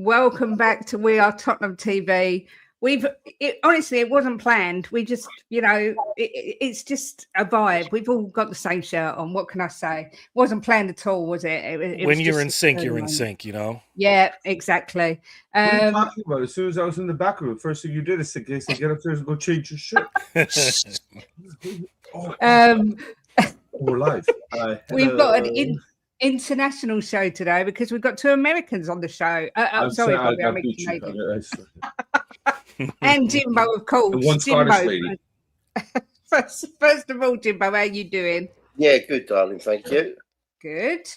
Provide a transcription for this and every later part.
Welcome back to We Are Tottenham TV. Honestly, it wasn't planned. We just, it's just a vibe. We've all got the same shirt on. What can I say? It wasn't planned at all, was it? It when was you're just in sync, you're in sync, Yeah, exactly. What are you talking about? As soon as I was in the back room, the first thing you did is say, get upstairs and go change your shirt. We're live. We've got an international show today because we've got two Americans on the show. I'm sorry, Bobby, I'm Canadian. And Jimbo, of course. And one Scottish lady. First of all, Jimbo, how are you doing? Yeah, good, darling. Thank you. Good.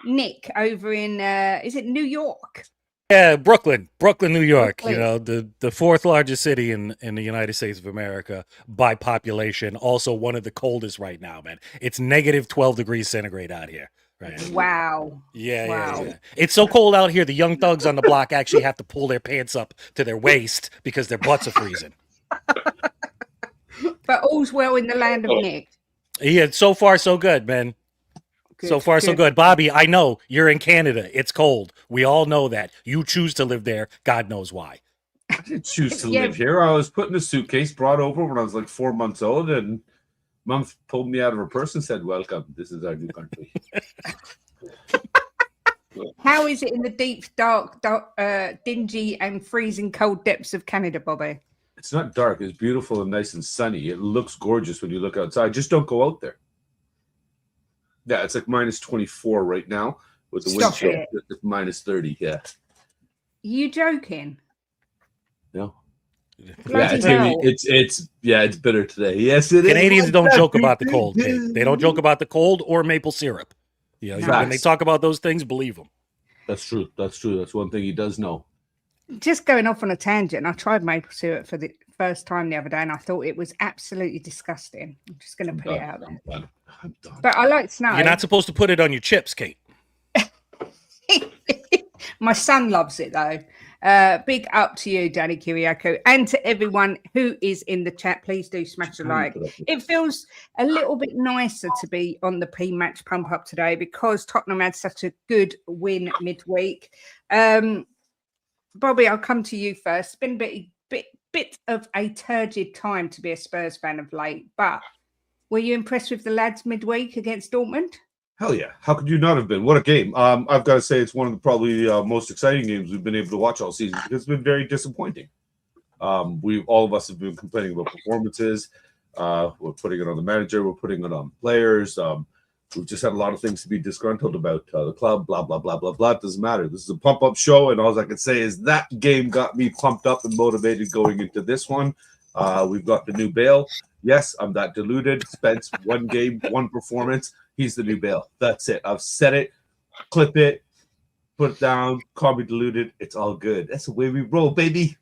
Nick over in, is it New York? Yeah, Brooklyn, New York. Brooklyn. The fourth largest city in the United States of America by population. Also one of the coldest right now, man. It's negative 12 degrees centigrade out here. Right. Wow. Yeah. It's so cold out here, the young thugs on the block actually have to pull their pants up to their waist because their butts are freezing. But all's well in the land of Nick. Yeah, so far so good, man. Good, so far so good. Bobby, I know you're in Canada. It's cold. We all know that. You choose to live there. God knows why. I didn't choose to live here. I was put in a suitcase, brought over when I was like 4 months old, and Mom pulled me out of her purse and said, "Welcome. This is our new country." How is it in the deep, dark, dingy and freezing cold depths of Canada, Bobby? It's not dark. It's beautiful and nice and sunny. It looks gorgeous when you look outside. Just don't go out there. Yeah, it's like minus 24 right now with the wind chill. It's minus 30. Yeah. You joking? No. It's bitter today. Yes, it Canadians don't joke about the cold. They don't joke about the cold or maple syrup. When they talk about those things, believe them. That's true. That's one thing he does know. Just going off on a tangent, I tried maple syrup for the first time the other day, and I thought it was absolutely disgusting. I'm just going to put it out there. I'm done. But I like snow. You're not supposed to put it on your chips, Kate. My son loves it, though. Big up to you, Danny Kiriako, and to everyone who is in the chat. Please do smash a like. It feels a little bit nicer to be on the pre-match pump up today because Tottenham had such a good win midweek. Bobby, I'll come to you first. It's been a bit of a turgid time to be a Spurs fan of late, but were you impressed with the lads midweek against Dortmund? Hell yeah. How could you not have been? What a game. I've got to say it's one of the probably most exciting games we've been able to watch all season because it's been very disappointing. All of us have been complaining about performances. We're putting it on the manager. We're putting it on players. We've just had a lot of things to be disgruntled about. The club, blah, blah, blah, blah, blah. It doesn't matter. This is a pump-up show, and all I can say is that game got me pumped up and motivated going into this one. We've got the new Bale. Yes, I'm that deluded. Spence, one game, one performance. He's the new Bale. That's it. I've said it. Clip it. Put it down. Call me deluded. It's all good. That's the way we roll, baby.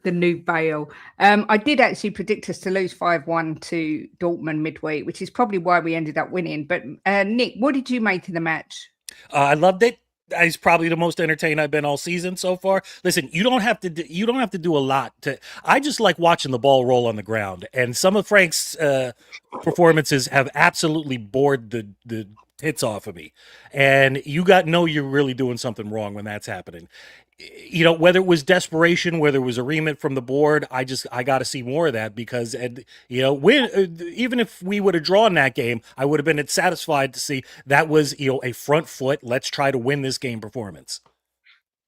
The new Bale. I did actually predict us to lose 5-1 to Dortmund midweek, which is probably why we ended up winning. But Nick, what did you make of the match? I loved it. It's probably the most entertained I've been all season so far. Listen, you don't have to do a lot to. I just like watching the ball roll on the ground, and some of Frank's performances have absolutely bored the hits off of me. And you know you're really doing something wrong when that's happening. Whether it was desperation, whether it was a remit from the board, I got to see more of that because, even if we would have drawn that game, I would have been satisfied to see that was, a front foot, let's try to win this game performance.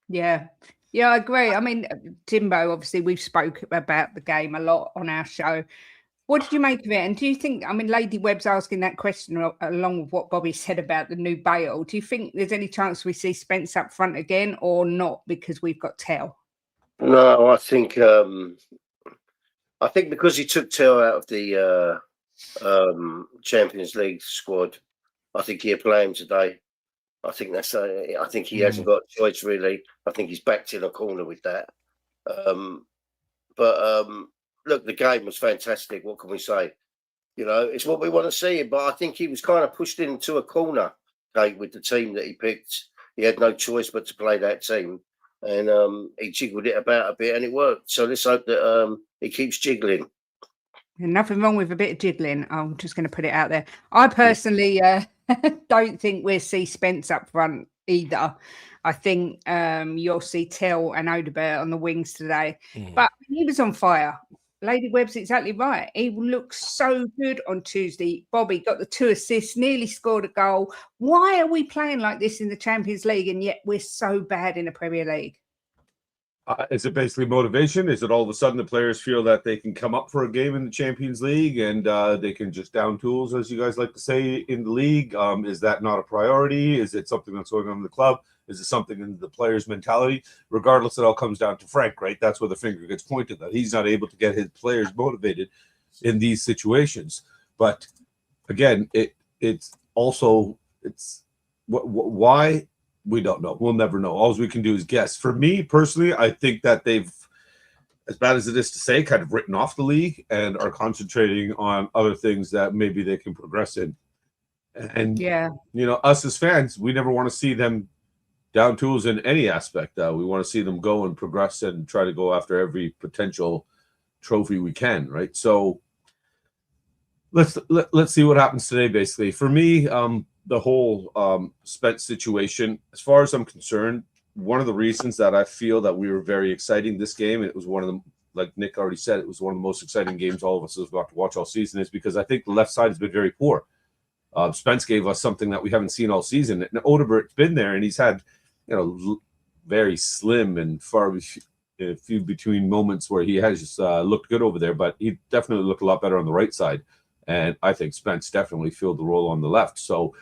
Yeah, I agree. I mean, Jimbo, obviously we've spoke about the game a lot on our show. What did you make of it? And do you think, Lady Webb's asking that question along with what Bobby said about the new Bale. Do you think there's any chance we see Spence up front again or not because we've got Tell? No, I think because he took Tell out of the Champions League squad, I think he'll play him today. I think I think he hasn't got a choice really. I think he's backed in a corner with that. Look, the game was fantastic. What can we say? It's what we want to see. But I think he was kind of pushed into a corner, with the team that he picked. He had no choice but to play that team. And he jiggled it about a bit and it worked. So let's hope that he keeps jiggling. Nothing wrong with a bit of jiggling. I'm just going to put it out there. I personally don't think we'll see Spence up front either. I think you'll see Tell and Odebert on the wings today. Mm. But he was on fire. Lady Webb's exactly right. He looked so good on Tuesday. Bobby got the 2 assists, nearly scored a goal. Why are we playing like this in the Champions League and yet we're so bad in the Premier League? Is it basically motivation? Is it all of a sudden the players feel that they can come up for a game in the Champions League and they can just down tools, as you guys like to say, in the league? Is that not a priority? Is it something that's going on in the club? Is it something in the players' mentality? Regardless, it all comes down to Frank, right? That's where the finger gets pointed, that he's not able to get his players motivated in these situations. But again, it's why? We don't know. We'll never know. All we can do is guess. For me personally, I think that they've, as bad as it is to say, kind of written off the league and are concentrating on other things that maybe they can progress in. And, us as fans, we never want to see them down tools in any aspect. We want to see them go and progress and try to go after every potential trophy we can, right? So let's see what happens today, basically. For me, the whole Spence situation, as far as I'm concerned, one of the reasons that I feel that we were very exciting this game, and it was one of them, like Nick already said, it was one of the most exciting games all of us have got to watch all season, is because I think the left side has been very poor. Spence gave us something that we haven't seen all season. And Odebert's been there, and he's had, very slim and far few between moments where he has just looked good over there, but he definitely looked a lot better on the right side. And I think Spence definitely filled the role on the left. So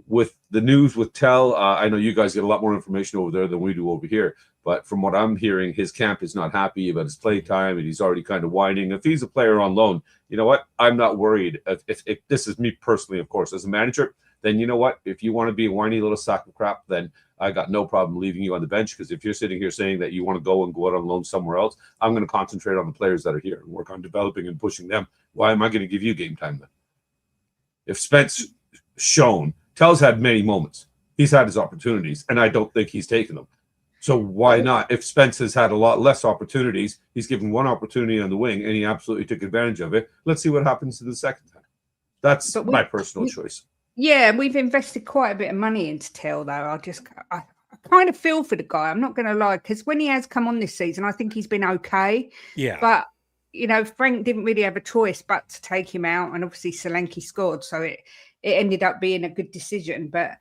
with the news with Tell, I know you guys get a lot more information over there than we do over here. But from what I'm hearing, his camp is not happy about his play time, and he's already kind of whining. If he's a player on loan, you know what? I'm not worried. If this is me personally, of course, as a manager, then you know what? If you want to be a whiny little sack of crap, then I got no problem leaving you on the bench, because if you're sitting here saying that you want to go out on loan somewhere else, I'm going to concentrate on the players that are here and work on developing and pushing them. Why am I going to give you game time then? If Spence shown, Tell's had many moments. He's had his opportunities, and I don't think he's taken them. So why not? If Spence has had a lot less opportunities, he's given one opportunity on the wing, and he absolutely took advantage of it. Let's see what happens in the second time. That's my personal choice. Yeah, we've invested quite a bit of money into Tell, though. I kind of feel for the guy. I'm not going to lie, because when he has come on this season, I think he's been okay. Yeah. But, Frank didn't really have a choice but to take him out. And obviously Solanke scored. So it ended up being a good decision. But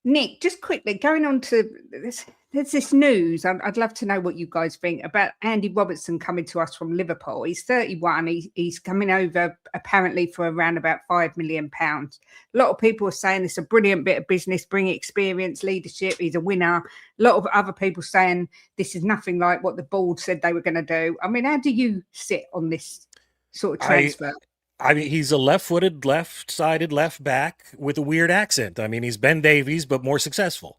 Nick, just quickly, going on to this, there's this news. I'd love to know what you guys think about Andy Robertson coming to us from Liverpool. He's 31. He's coming over apparently for around about £5 million. A lot of people are saying it's a brilliant bit of business, bring experience, leadership. He's a winner. A lot of other people saying this is nothing like what the board said they were going to do. I mean, how do you sit on this sort of transfer? I mean, he's a left-footed, left-sided left back with a weird accent. I mean, he's Ben Davies, but more successful,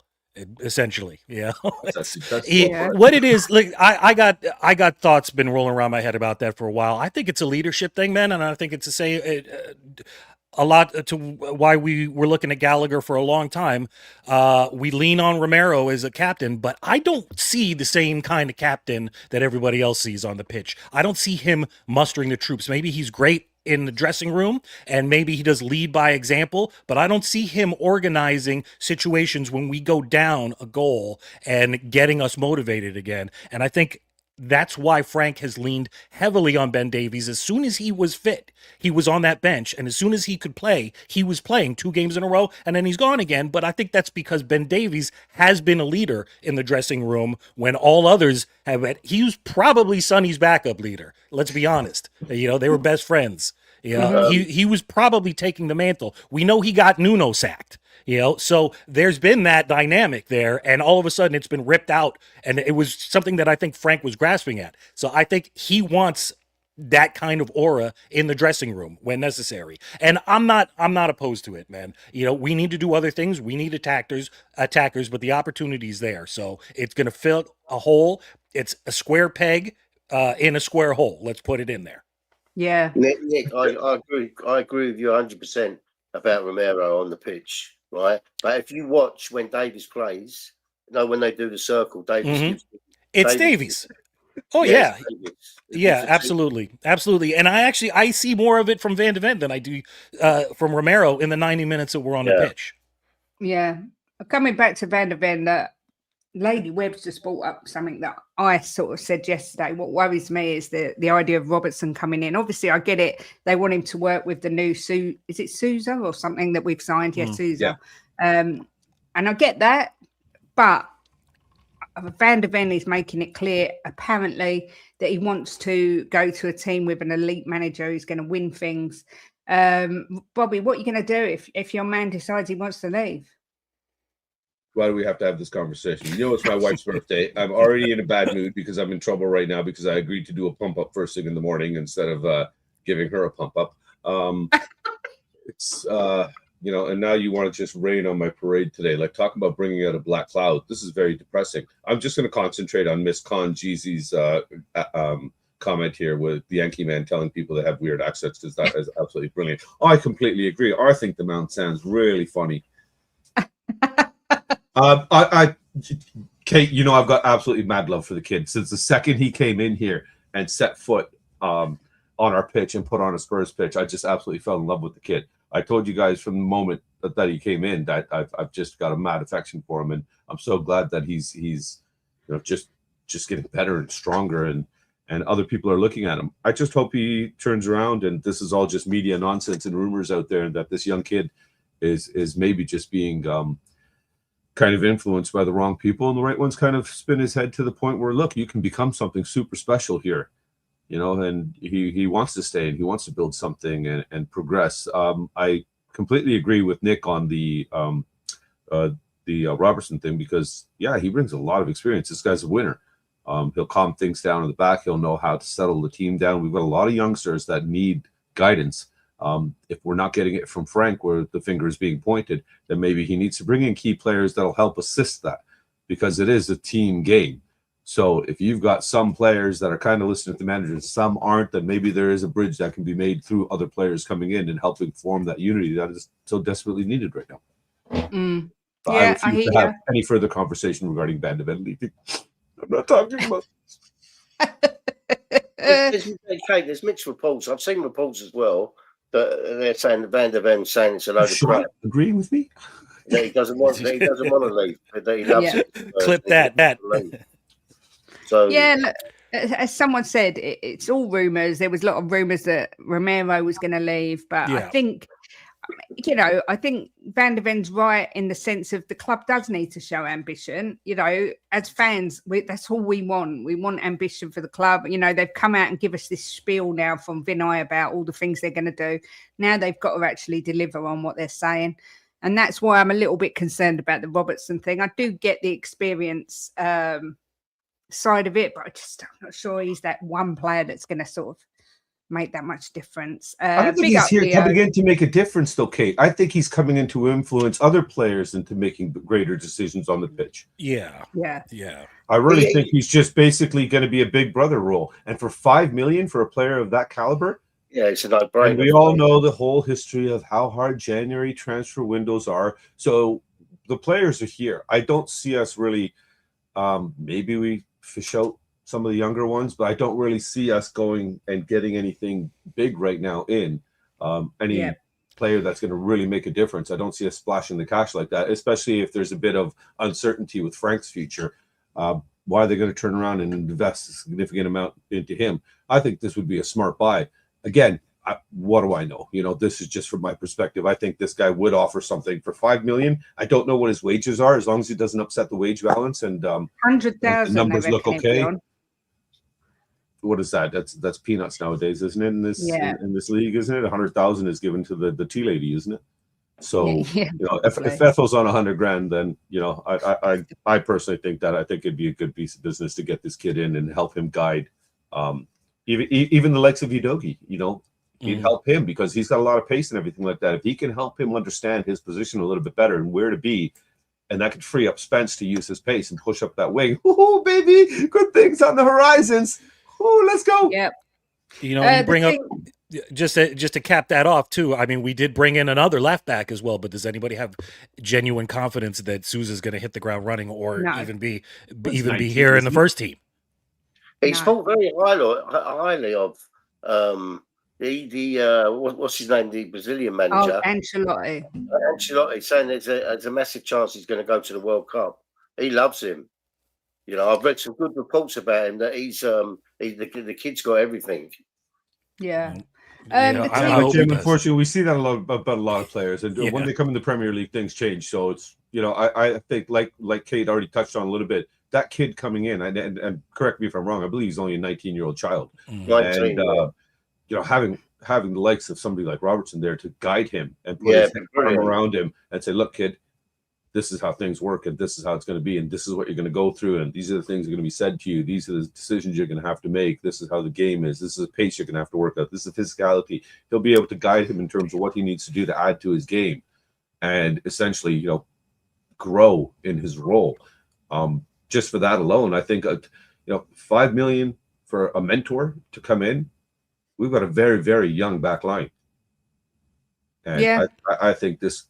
essentially. What it is, like, I got thoughts been rolling around my head about that for a while. I think it's a leadership thing, man, and I think it's a lot to why we were looking at Gallagher for a long time. We lean on Romero as a captain, but I don't see the same kind of captain that everybody else sees on the pitch. I don't see him mustering the troops. Maybe he's great in the dressing room, and maybe he does lead by example, but I don't see him organizing situations when we go down a goal and getting us motivated again. And I think that's why Frank has leaned heavily on Ben Davies. As soon as he was fit, he was on that bench, and as soon as he could play, he was playing 2 games in a row, and then he's gone again. But I think that's because Ben Davies has been a leader in the dressing room when all others have. He was probably Sonny's backup leader. Let's be honest. They were best friends. He was probably taking the mantle. We know he got Nuno sacked. So there's been that dynamic there, and all of a sudden it's been ripped out, and it was something that I think Frank was grasping at. So I think he wants that kind of aura in the dressing room when necessary. And I'm not opposed to it, man. We need to do other things. We need attackers, but the opportunity's there. So it's going to fill a hole. It's a square peg in a square hole. Let's put it in there. Yeah. Nick, I agree with you 100% about Romero on the pitch. Right, but if you watch when Davies plays, when they do the circle, Davies it's Davies. Oh yeah, absolutely. And I see more of it from Van de Ven than I do from Romero in the 90 minutes that we're on the pitch. Yeah, Coming back to Van der Ven, Lady Webb's just brought up something that I sort of said yesterday. What worries me is the idea of Robertson coming in. Obviously, I get it. They want him to work with the new is it Sousa or something that we've signed? Yes, Sousa. Yeah. And I get that, but Van der Ven is making it clear, apparently, that he wants to go to a team with an elite manager who's going to win things. Bobby, what are you going to do if your man decides he wants to leave? Why do we have to have this conversation? You know, it's my wife's birthday. I'm already in a bad mood because I'm in trouble right now because I agreed to do a pump up first thing in the morning instead of giving her a pump up. It's you know, and now you want to just rain on my parade today. Like, talk about bringing out a black cloud. This is very depressing. I'm just going to concentrate on Miss Con Jeezy's comment here with the Yankee man telling people they have weird accents, because that is absolutely brilliant. I completely agree. I think the Mount sounds really funny. Kate, you know, I've got absolutely mad love for the kid. Since the second he came in here and set foot on our pitch and put on a Spurs pitch, I just absolutely fell in love with the kid. I told you guys from the moment that he came in that I've just got a mad affection for him, and I'm so glad that he's you know, just getting better and stronger, and other people are looking at him. I just hope he turns around and this is all just media nonsense and rumors out there, and that this young kid is maybe just being kind of influenced by the wrong people, and the right ones kind of spin his head to the point where, look, you can become something super special here. You know, and he wants to stay and he wants to build something and progress. I completely agree with Nick on the Robertson thing, because yeah, he brings a lot of experience. This guy's a winner. He'll calm things down in the back. He'll know how to settle the team down. We've got a lot of youngsters that need guidance. If we're not getting it from Frank, where the finger is being pointed, then maybe he needs to bring in key players that'll help assist that, because it is a team game. So if you've got some players that are kind of listening to the manager and some aren't, then maybe there is a bridge that can be made through other players coming in and helping form that unity that is so desperately needed right now. Yeah, I refuse to have any further conversation regarding Van der Ven leaving. I'm not talking about there's mixed reports. I've seen reports as well that they're saying that Van der Ven's saying it's a load of crap. Agreeing with me? That he doesn't want to leave. That he loves it. Clip that. So yeah, look, as someone said, it's all rumors. There was a lot of rumors that Romero was going to leave, but I think, you know, I think Van der Ven's right in the sense of the club does need to show ambition. You know, as fans, that's all we want. We want ambition for the club. You know, they've come out and give us this spiel now from Vinay about all the things they're going to do. Now they've got to actually deliver on what they're saying. And that's why I'm a little bit concerned about the Robertson thing. I do get the experience side of it, but I'm not sure he's that one player that's going to sort of make that much difference. I don't think he's here coming in to make a difference, though, Kate. I think he's coming in to influence other players into making greater decisions on the pitch. Yeah. I really think he's just basically going to be a big brother role. And for $5 million for a player of that caliber, yeah, it's a no-brainer. And we all know the whole history of how hard January transfer windows are. So the players are here. I don't see us really. Maybe we fish out some of the younger ones, but I don't really see us going and getting anything big right now in any player that's going to really make a difference. I don't see us splashing the cash like that, especially if there's a bit of uncertainty with Frank's future. Why are they going to turn around and invest a significant amount into him? I think this would be a smart buy. Again, what do I know? You know, this is just from my perspective. I think this guy would offer something for $5 million. I don't know what his wages are, as long as he doesn't upset the wage balance and 100,000 numbers look okay. What is that? That's peanuts nowadays, isn't it? In this league, isn't it? 100,000 is given to the tea lady, isn't it? So you know, if Ethel's on 100 grand, then you know, I personally think it'd be a good piece of business to get this kid in and help him guide. Even the likes of Udogie, you know, he'd help him because he's got a lot of pace and everything like that. If he can help him understand his position a little bit better and where to be, and that could free up Spence to use his pace and push up that wing. Oh, baby, good things on the horizons. Oh, let's go. Yep. You know, you bring up just to cap that off too. I mean, we did bring in another left back as well, but does anybody have genuine confidence that Sousa's going to hit the ground running or even be here in the first team? He's thought very highly of what's his name? The Brazilian Oh, manager, Ancelotti. Ancelotti, saying there's a massive chance he's going to go to the World Cup. He loves him. You know, I've read some good reports about him that the kid's got everything. Yeah. Jim, unfortunately, we see that about a lot of players, and Yeah. when they come in the Premier League, things change. So it's, you know, I think like Kate already touched on a little bit, that kid coming in, and correct me if I'm wrong, I believe he's only a 19-year-old child, 19, and you know, having the likes of somebody like Robertson there to guide him and put his arm around him and say, look, kid, this is how things work, and this is how it's going to be, and this is what you're going to go through, and these are the things that are going to be said to you. These are the decisions you're going to have to make. This is how the game is. This is the pace you're going to have to work out. This is physicality. He'll be able to guide him in terms of what he needs to do to add to his game, and essentially, you know, grow in his role. Just for that alone, I think, you know, $5 million for a mentor to come in. We've got a very, very young back line, and I think this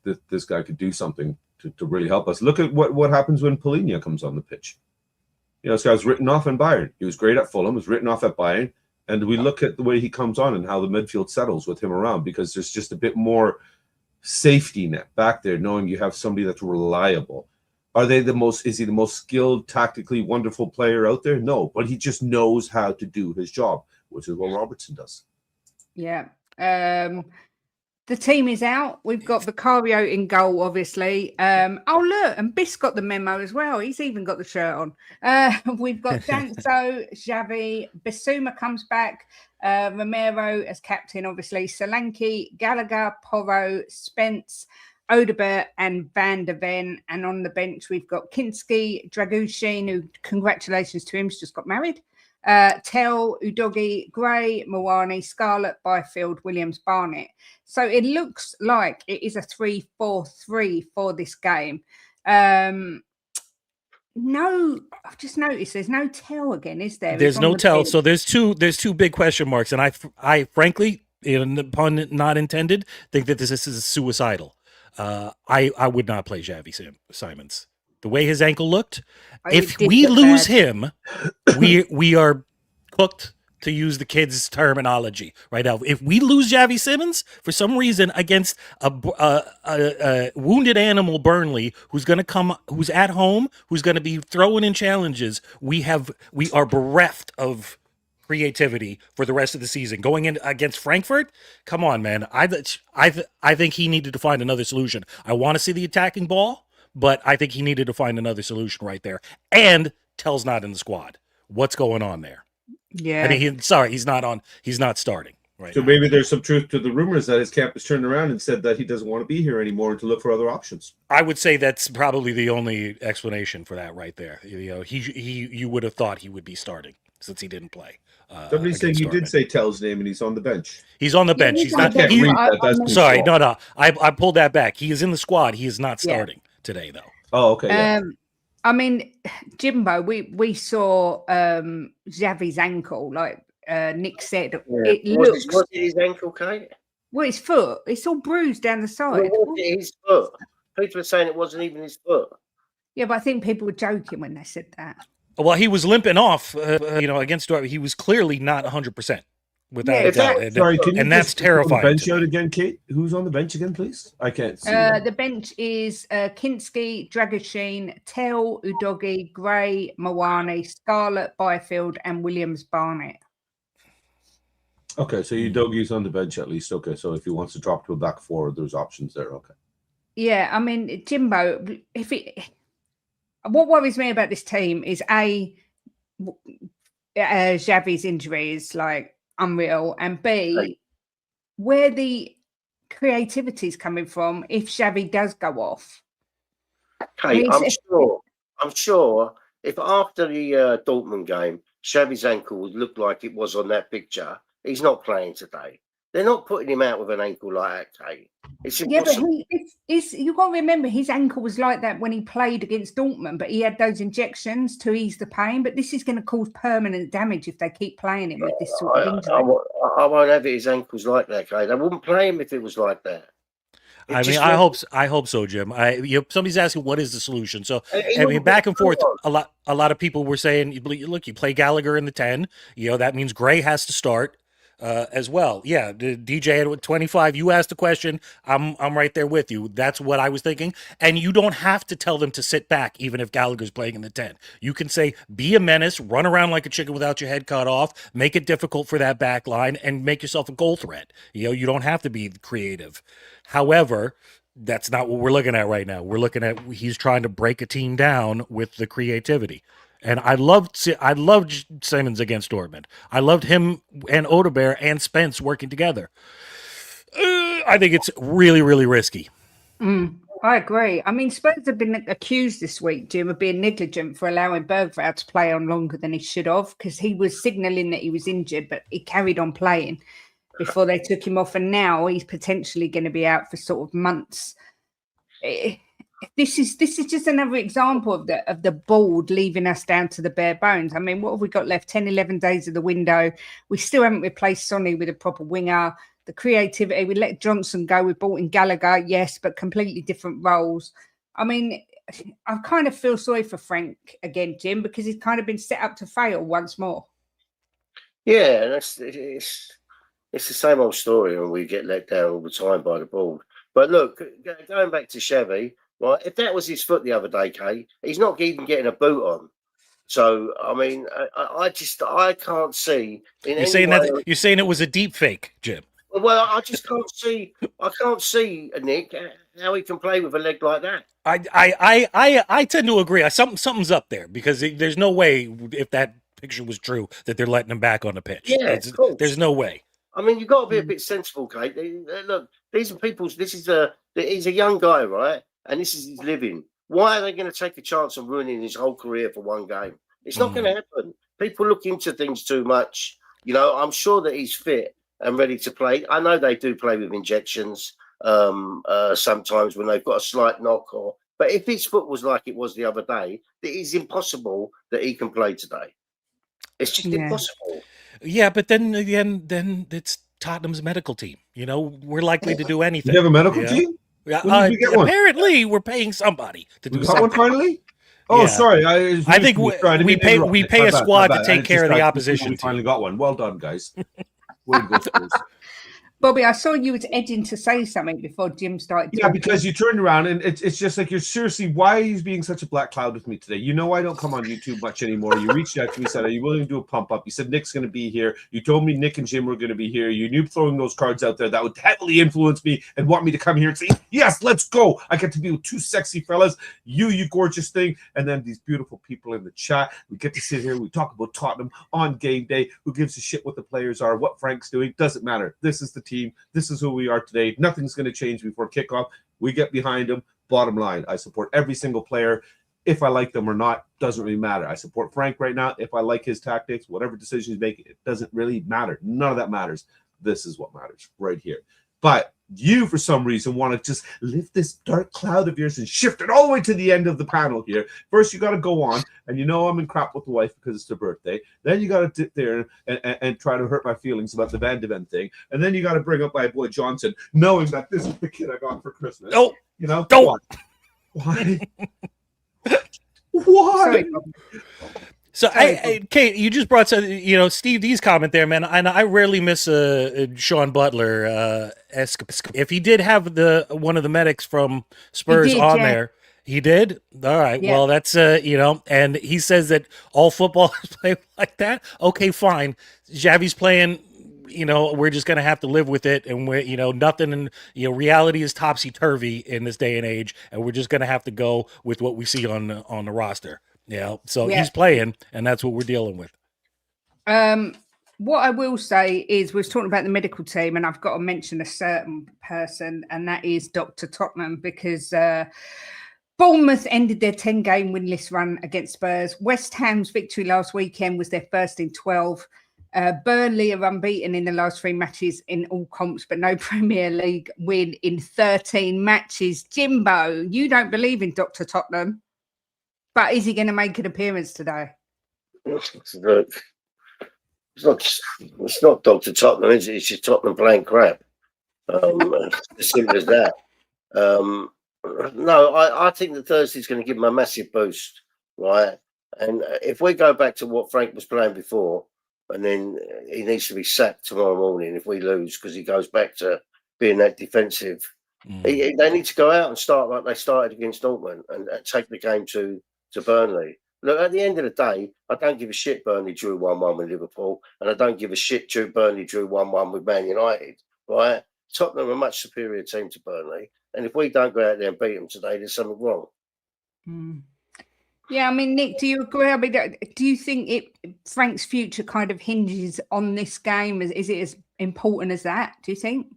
guy could do something to really help us. Look at what happens when Polina comes on the pitch. You know, this guy was written off in Bayern. He was great at Fulham, was written off at Bayern. And we look at the way he comes on and how the midfield settles with him around, because there's just a bit more safety net back there, knowing you have somebody that's reliable. Is he the most skilled, tactically wonderful player out there? No, but he just knows how to do his job, which is what Robertson does. Yeah. The team is out. We've got Vicario in goal, obviously. Oh, look, and Biss got the memo as well. He's even got the shirt on. We've got Danzo, Xavi, Bissouma comes back, Romero as captain, obviously, Solanke, Gallagher, Porro, Spence, Odebert, and Van der Ven. And on the bench, we've got Kinski, Dragushin, who, congratulations to him, he's just got married. Tell, Udogi, Gray, Mawani, Scarlett, Byfield, Williams, Barnett. So it looks like it is a 3-4-3 for this game. No, I've just noticed there's no Tell again, is there? There's no Tell. So there's two big question marks, and I frankly, pun not intended, think that this is suicidal. I would not play Xavi Simons. The way his ankle looked, if we lose him, we are cooked, to use the kids' terminology right now. If we lose Xavi Simons for some reason against a wounded animal Burnley, who's at home, who's going to be throwing in challenges, we are bereft of creativity for the rest of the season. Going in against Frankfurt, come on, man. I think he needed to find another solution. I want to see the attacking ball, but I think he needed to find another solution right there. And Tell's not in the squad. What's going on there? Yeah. I mean, he's not starting. Right. So maybe there's some truth to the rumors that his camp has turned around and said that he doesn't want to be here anymore and to look for other options. I would say that's probably the only explanation for that right there. You know, you would have thought he would be starting since he didn't play. Somebody's saying you did say Tell's name and he's on the bench. He's on the bench. He's not. Sorry, no. I pulled that back. He is in the squad. He is not starting today, though. Oh, okay. Yeah. I mean, Jimbo, we saw Xavi's ankle, like Nick said. Yeah. It looks. Was it his ankle, Kate? Well, his foot. It's all bruised down the side. Well, was it his foot? People are saying it wasn't even his foot. Yeah, but I think people were joking when they said that. Well, he was limping off, against Dortmund. He was clearly not 100%. Without a doubt. Sorry, and that's terrifying. Bench out again, Kate. Who's on the bench again, please? I can't see. The bench is Kinski, Dragushin, Tell, Udogi, Gray, Mawani, Scarlett, Byfield, and Williams Barnett. Okay, so Udogi's on the bench at least. Okay, so if he wants to drop to a back four, there's options there. Okay. Yeah, I mean, Jimbo, what worries me about this team is Xavi's injury is like unreal, and B, where the creativity is coming from if Xavi does go off. Okay, I'm sure if after the Dortmund game, Xavi's ankle would look like it was on that picture, he's not playing today. They're not putting him out with an ankle like that, Kate. It's impossible. Yeah, but you've got to remember his ankle was like that when he played against Dortmund, but he had those injections to ease the pain. But this is going to cause permanent damage if they keep playing him with this sort of injury. I won't have it. His ankle's like that, Kate. They wouldn't play him if it was like that. I hope so, Jim. Somebody's asking what is the solution. So I mean, back and forth. A lot of people were saying, look, you play Gallagher in the 10. That means Gray has to start. as well. Yeah, the DJ at 25. You asked the question. I'm right there with you. That's what I was thinking. And you don't have to tell them to sit back, even if Gallagher's playing in the 10. You can say, be a menace, run around like a chicken without your head cut off, make it difficult for that back line, and make yourself a goal threat. You don't have to be creative. However, that's not what we're looking at right now. We're looking at he's trying to break a team down with the creativity. And I loved Simmons against Dortmund. I loved him and Odegaard and Spence working together. I think it's really, really risky. I agree. I mean, Spurs have been accused this week, Jim, of being negligent for allowing Bergvall to play on longer than he should have, because he was signalling that he was injured, but he carried on playing before they took him off. And now he's potentially going to be out for sort of months. This is just another example of the board leaving us down to the bare bones. I mean, what have we got left? 10, 11 days of the window. We still haven't replaced Sonny with a proper winger. The creativity, we let Johnson go. We brought in Gallagher, yes, but completely different roles. I mean, I kind of feel sorry for Frank again, Jim, because he's kind of been set up to fail once more. Yeah, it's the same old story, and we get let down all the time by the board. But look, going back to Chevy, right? If that was his foot the other day, Kate, he's not even getting a boot on. So I mean, I can't see. You're saying it was a deep fake, Jim. Well, I just can't see. I can't see, Nick, how he can play with a leg like that. I tend to agree. Something's up there, because there's no way, if that picture was true, that they're letting him back on the pitch. Yeah, there's no way. I mean, you've got to be a bit sensible, Kate. Look, these are people's. He's a young guy, right? And this is his living. Why are they going to take a chance on ruining his whole career for one game? It's not going to happen. People look into things too much. You know, I'm sure that he's fit and ready to play. I know they do play with injections sometimes when they've got a slight knock. But if his foot was like it was the other day, it is impossible that he can play today. It's just impossible. Yeah, but then again, it's Tottenham's medical team. You know, we're likely to do anything. You have a medical team? Yeah, apparently we're paying somebody to do something. One finally? Oh, yeah. Sorry. I think we pay a squad to take care of the opposition. We finally got one. Well done, guys. Bobby, I saw you was edging to say something before Jim started. Yeah, because you turned around and it's just like, you're seriously, why are you being such a black cloud with me today? You know, I don't come on YouTube much anymore. You reached out to me, said, are you willing to do a pump up? You said Nick's going to be here. You told me Nick and Jim were going to be here. You knew throwing those cards out there that would heavily influence me and want me to come here and say, yes, let's go. I get to be with two sexy fellas, you gorgeous thing, and then these beautiful people in the chat. We get to sit here. We talk about Tottenham on game day. Who gives a shit what the players are, what Frank's doing? Doesn't matter. This is the team. This is who we are today. Nothing's going to change before kickoff. We get behind them. Bottom line, I support every single player. If I like them or not, doesn't really matter. I support Frank right now. If I like his tactics, whatever decision he's making, it doesn't really matter. None of that matters. This is what matters right here. But you, for some reason, want to just lift this dark cloud of yours and shift it all the way to the end of the panel here. First, you got to go on, and you know I'm in crap with the wife because it's her birthday. Then you got to sit there and try to hurt my feelings about the Van de Ven thing. And then you got to bring up my boy Johnson, knowing that this is the kid I got for Christmas. Oh, you know, don't. Why? Why? So, Kate, you just brought Steve D's comment there, man, and I rarely miss Sean Butler. If he did have one of the medics from Spurs there, he did. All right, well, that's and he says that all footballers play like that. Okay, fine. Xavi's playing. We're just gonna have to live with it, and we're nothing. And reality is topsy turvy in this day and age, and we're just gonna have to go with what we see on the roster. He's playing, and that's what we're dealing with. What I will say is, we were talking about the medical team, and I've got to mention a certain person, and that is Dr. Tottenham, because Bournemouth ended their 10-game winless run against Spurs. West Ham's victory last weekend was their first in 12. Burnley are unbeaten in the last 3 matches in all comps, but no Premier League win in 13 matches. Jimbo, you don't believe in Dr. Tottenham, but is he going to make an appearance today? Look, it's not Dr. Tottenham, is it? It's just Tottenham playing crap. As simple as that. No, I think that Thursday's going to give him a massive boost, right? And if we go back to what Frank was playing before, and then he needs to be sacked tomorrow morning if we lose, because he goes back to being that defensive. They need to go out and start like they started against Dortmund and take the game to Burnley. Look, at the end of the day, I don't give a shit Burnley drew 1-1 with Liverpool, and I don't give a shit Burnley drew 1-1 with Man United, right? Tottenham are a much superior team to Burnley, and if we don't go out there and beat them today, there's something wrong. Yeah, I mean, Nick, do you agree? I mean, do you think Frank's future kind of hinges on this game? Is it as important as that, do you think?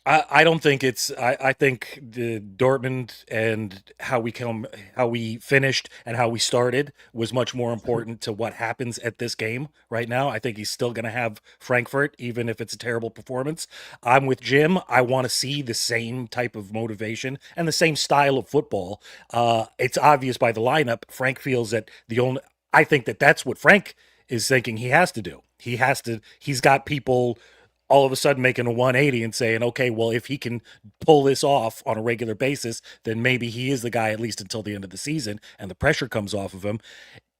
I don't think it's. I think the Dortmund and how we finished and how we started was much more important to what happens at this game right now. I think he's still going to have Frankfurt, even if it's a terrible performance. I'm with Jim. I want to see the same type of motivation and the same style of football. It's obvious by the lineup. Frank feels that I think that's what Frank is thinking he has to do. He's got people all of a sudden making a 180 and saying, okay, well, if he can pull this off on a regular basis, then maybe he is the guy at least until the end of the season and the pressure comes off of him.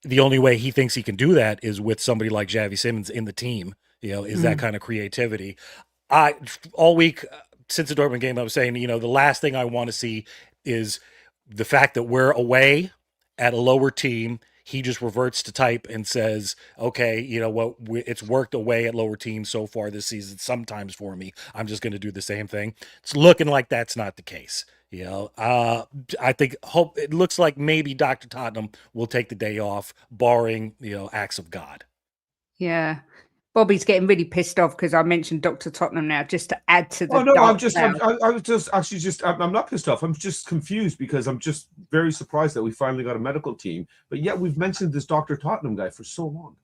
The only way he thinks he can do that is with somebody like Xavi Simons in the team, is that kind of creativity. All week since the Dortmund game, I was saying, the last thing I want to see is the fact that we're away at a lower team. He just reverts to type and says, okay, you know what, it's worked away at lower teams so far this season, sometimes for me. I'm just going to do the same thing. It's looking like that's not the case. I think it looks like maybe Dr. Tottenham will take the day off, barring, acts of God. Yeah. Bobby's getting really pissed off because I mentioned Dr. Tottenham now, just to add to the. Oh no, I'm not pissed off. I'm just confused because I'm just very surprised that we finally got a medical team, but yet we've mentioned this Dr. Tottenham guy for so long.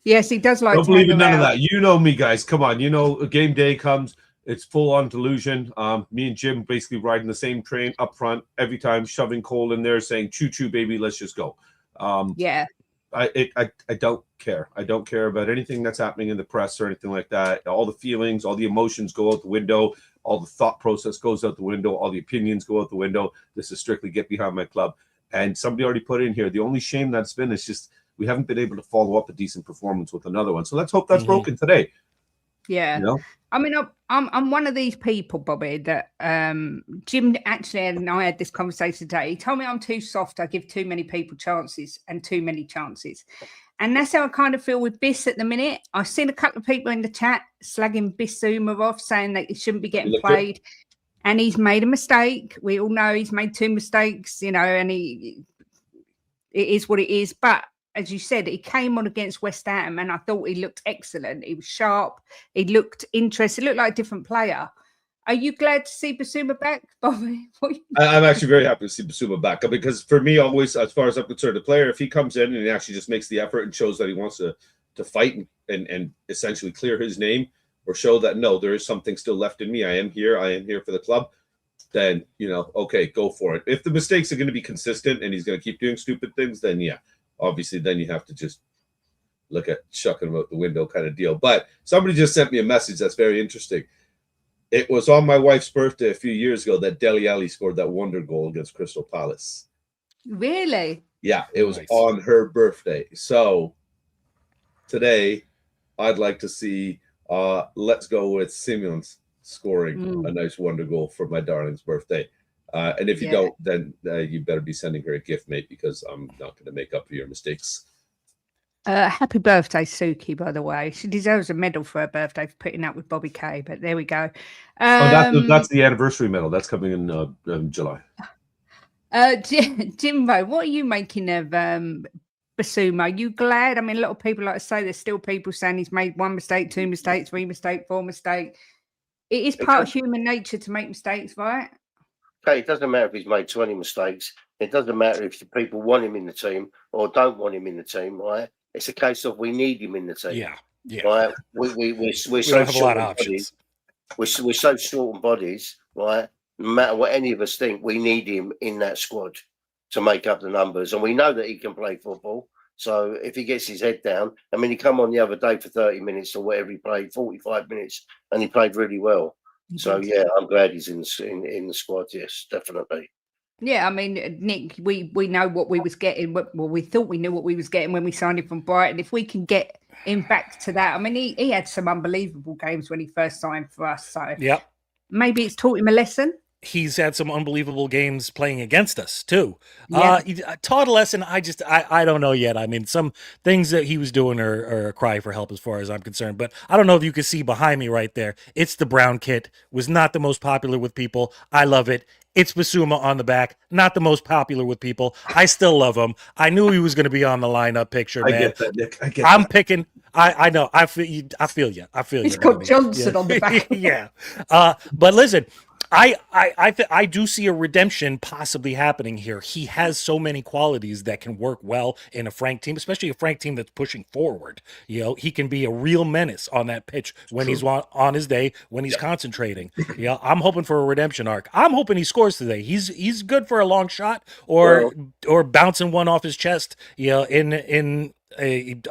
Yes, he does like. Don't believe in none of that. You know me, guys. Come on, a game day comes. It's full on delusion. Me and Jim basically riding the same train up front every time, shoving Cole in there, saying "Choo choo, baby, let's just go." Yeah. I don't care. I don't care about anything that's happening in the press or anything like that. All the feelings, all the emotions go out the window. All the thought process goes out the window. All the opinions go out the window. This is strictly get behind my club. And somebody already put in here, the only shame that's been is just we haven't been able to follow up a decent performance with another one. So let's hope that's broken today. Yeah. I mean, I'm one of these people, Bobby, that Jim actually and I had this conversation today. He told me I'm too soft. I give too many people chances and too many chances. And that's how I kind of feel with Biss at the minute. I've seen a couple of people in the chat slagging Bissouma off, saying that he shouldn't be getting played. And he's made a mistake. We all know he's made 2 mistakes, and it is what it is. But as you said, he came on against West Ham and I thought he looked excellent. He was sharp. He looked interested. He looked like a different player. Are you glad to see Bissouma back, Bobby? I'm actually very happy to see Bissouma back because for me, always, as far as I'm concerned, the player, if he comes in and he actually just makes the effort and shows that he wants to fight and essentially clear his name or show that, no, there is something still left in me. I am here for the club. Then, okay, go for it. If the mistakes are going to be consistent and he's going to keep doing stupid things, then yeah. Obviously, then you have to just look at chucking him out the window kind of deal. But somebody just sent me a message that's very interesting. It was on my wife's birthday a few years ago that Dele Alli scored that wonder goal against Crystal Palace. Really? Yeah, it was on her birthday. So today, I'd like to see, let's go with Simons scoring a nice wonder goal for my darling's birthday. And if you don't, then you better be sending her a gift, mate, because I'm not going to make up for your mistakes. Happy birthday, Suki, by the way. She deserves a medal for her birthday for putting up with Bobby K, but there we go. That's the anniversary medal. That's coming in July. Jimbo, what are you making of Bissouma? Are you glad? I mean, a lot of people like to say there's still people saying he's made 1 mistake, 2 mistakes, 3 mistakes, 4 mistakes. It is part of human nature to make mistakes, right? Okay, it doesn't matter if he's made 20 mistakes. It doesn't matter if the people want him in the team or don't want him in the team, right? It's a case of we need him in the team. Yeah. Right? We're so short on bodies. We're so short on bodies, right? No matter what any of us think, we need him in that squad to make up the numbers. And we know that he can play football. So if he gets his head down, I mean, he come on the other day for 30 minutes or whatever he played, 45 minutes, and he played really well. So yeah, I'm glad he's in the squad. Yes, definitely. Yeah, I mean, Nick, we know what we was getting. Well, we thought we knew what we was getting when we signed him from Brighton. If we can get him back to that, I mean, he had some unbelievable games when he first signed for us. So Yep. maybe it's taught him a lesson. He's had some unbelievable games playing against us too. Yeah. Todd Lesson, I don't know yet. I mean, some things that he was doing are a cry for help as far as I'm concerned. But I don't know if you can see behind me right there. It's the brown kit. Was not the most popular with people. I love it. It's Bissouma on the back. Not the most popular with people. I still love him. I knew he was going to be on the lineup picture, man. I get that, Nick. I get I'm that. picking. I know. I feel you. I feel you. It's got buddy. Johnson on the back. Yeah. But listen, I do see a redemption possibly happening here. He has so many qualities that can work well in a Frank team, especially a Frank team that's pushing forward. You know, he can be a real menace on that pitch when he's on his day, when he's concentrating. Yeah, I'm hoping for a redemption arc. I'm hoping he scores today. He's good for a long shot or bouncing one off his chest. You know,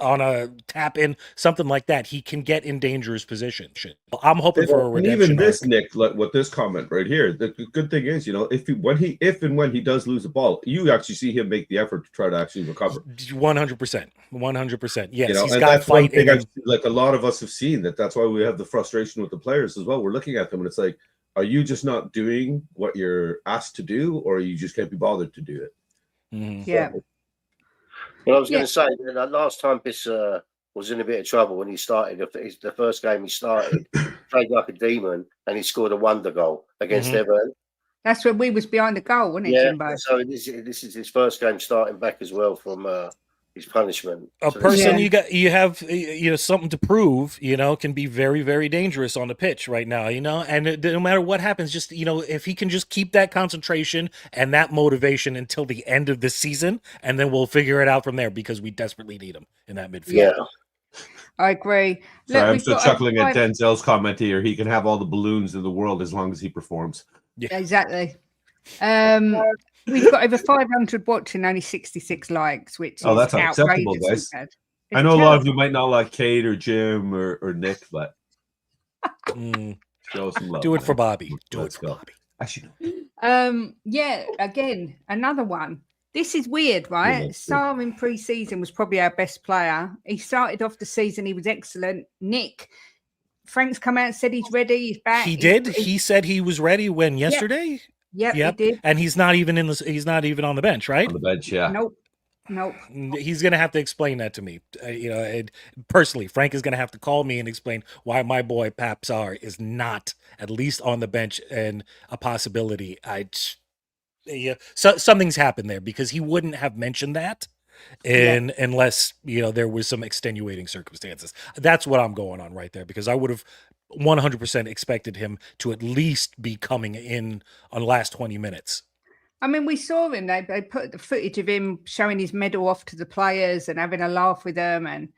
on a tap in, something like that. He can get in dangerous position. I'm hoping for a redemption. And even this, arc. Nick, like with this comment right here, the good thing is, you know, if and when he does lose a ball, you actually see him make the effort to try to actually recover. 100%. 100%. Yes, You know, he's and got that's one fight thing in him. like a lot of us have seen that's why we have the frustration with the players as well. We're looking at them and it's like, are you just not doing what you're asked to do, or you just can't be bothered to do it? Mm-hmm. Yeah. Well, I was going to say that last time Biss was in a bit of trouble when he started. The first game he started, played like a demon, and he scored a wonder goal against Everton. That's when we was behind the goal, wasn't it, Jimbo? So this is his first game starting back as well from his punishment. A person you have something to prove, can be very, very dangerous on the pitch right now, and no matter what happens, just, if he can just keep that concentration and that motivation until the end of the season, and then we'll figure it out from there because we desperately need him in that midfield. Yeah. I agree. Sorry, I'm still chuckling at Denzel's comment here. He can have all the balloons in the world as long as he performs. Yeah, exactly. We've got over 500 watching, only 66 likes, which is that's acceptable, guys. I know a lot of you might not like Kate or Jim or Nick, but show some love. Do it for Bobby. Let's go. Bobby. Actually, again, another one. This is weird, right? Sarr in pre-season was probably our best player. He started off the season, he was excellent. Nick, Frank's come out and said he's ready. He's back. He did. He said he was ready when yesterday. Yep, he did. And he's not even he's not even on the bench, right? On the bench, yeah. Nope. He's going to have to explain that to me. Personally, Frank is going to have to call me and explain why my boy Pap Sarr is not at least on the bench and a possibility. So something's happened there because he wouldn't have mentioned that unless, there was some extenuating circumstances. That's what I'm going on right there, because I would have 100% expected him to at least be coming in on the last 20 minutes. I mean, we saw him. They put the footage of him showing his medal off to the players and having a laugh with them.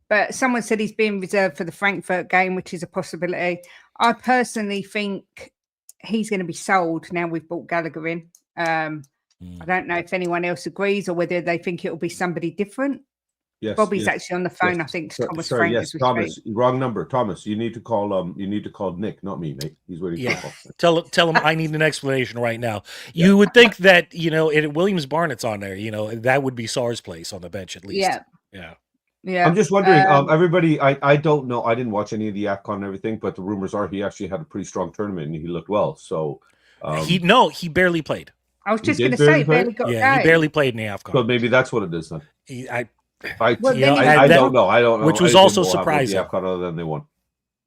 But someone said he's being reserved for the Frankfurt game, which is a possibility. I personally think he's going to be sold now we've brought Gallagher in. I don't know if anyone else agrees or whether they think it'll be somebody different. Yes, Bobby's actually on the phone. I think to Thomas Frank. Yes, Thomas. Wrong number, Thomas. You need to call. You need to call Nick, not me, mate. He's waiting. Yeah. Tell him I need an explanation right now. You would think that Williams Barnett's on there. That would be Sarr's place on the bench at least. Yeah. I'm just wondering. Everybody, I don't know. I didn't watch any of the AFCON and everything, but the rumors are he actually had a pretty strong tournament and he looked well. So he barely played. I was just going to say, barely got he barely played in the AFCON. So maybe that's what it is then. I don't know. Which was also surprising. Other than they won.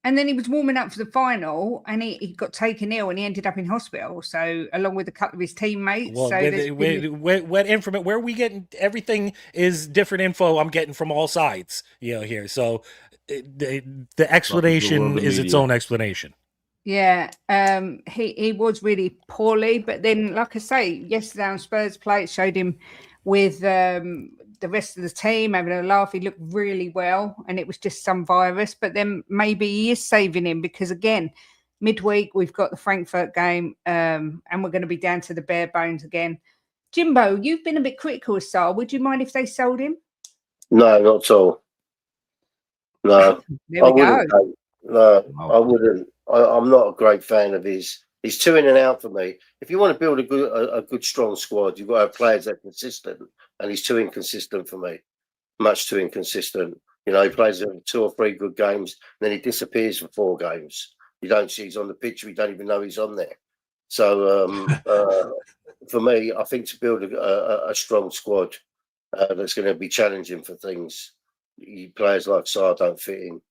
And then he was warming up for the final, and he got taken ill, and he ended up in hospital. So, along with a couple of his teammates. Well, what information? Where are we getting? Everything is different info. I'm getting from all sides. Here. So, the explanation is its own explanation. Yeah, he was really poorly, but then, like I say, yesterday on Spurs Play, it showed him with the rest of the team having a laugh. He looked really well, and it was just some virus. But then maybe he is saving him because, again, midweek we've got the Frankfurt game, and we're going to be down to the bare bones again. Jimbo, you've been a bit critical of Sarr. Would you mind if they sold him? No, not at all. No, there we go. No, I wouldn't. I'm not a great fan of his He's too in and out for me. If you want to build a good strong squad, you've got to have players that are consistent, and he's too inconsistent for me. Much too inconsistent. You know, he plays 2 or 3 good games, and then he disappears for 4 games. You don't see he's on the pitch. We don't even know he's on there. So for me, I think to build a strong squad that's going to be challenging for things, players like Sarr don't fit in.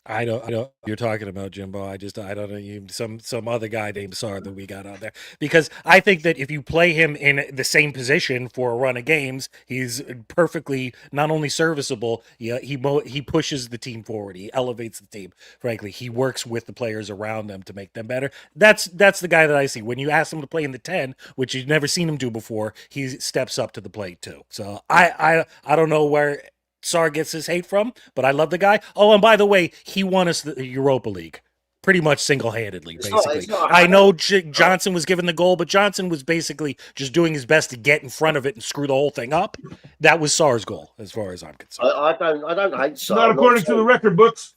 I don't. You're talking about Jimbo. I don't know. Some other guy named Sarr that we got out there, because I think that if you play him in the same position for a run of games, he's perfectly not only serviceable. Yeah, he pushes the team forward. He elevates the team. Frankly, he works with the players around them to make them better. That's the guy that I see. When you ask him to play in the 10, which you've never seen him do before, he steps up to the plate too. So I don't know where Sarr gets his hate from, but I love the guy. Oh, and by the way, he won us the Europa League pretty much single-handedly, basically. I know Johnson was given the goal, but Johnson was basically just doing his best to get in front of it and screw the whole thing up. That was Sarr's goal, as far as I'm concerned. I don't hate Sarr. Not according to the record books.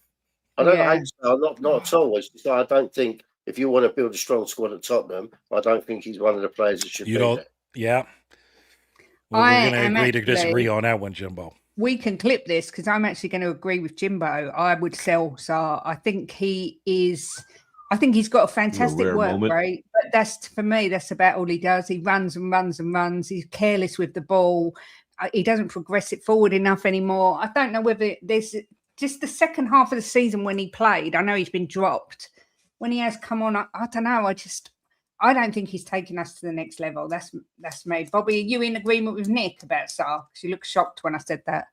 I don't hate Sarr, not at all. It's just, I don't think if you want to build a strong squad at Tottenham, I don't think he's one of the players that should be there. Yeah. Well, we're going to agree to disagree on that one, Jimbo. We can clip this because I'm actually going to agree with Jimbo. I would sell Sarr. I think he's got a fantastic work rate, but that's, for me, that's about all he does. He runs and runs and runs. He's careless with the ball. He doesn't progress it forward enough anymore. I don't know whether there's just the second half of the season when he played. I know he's been dropped. When he has come on, I don't know. I don't think he's taking us to the next level. That's me. Bobby, are you in agreement with Nick about Sarr? Because you looked shocked when I said that.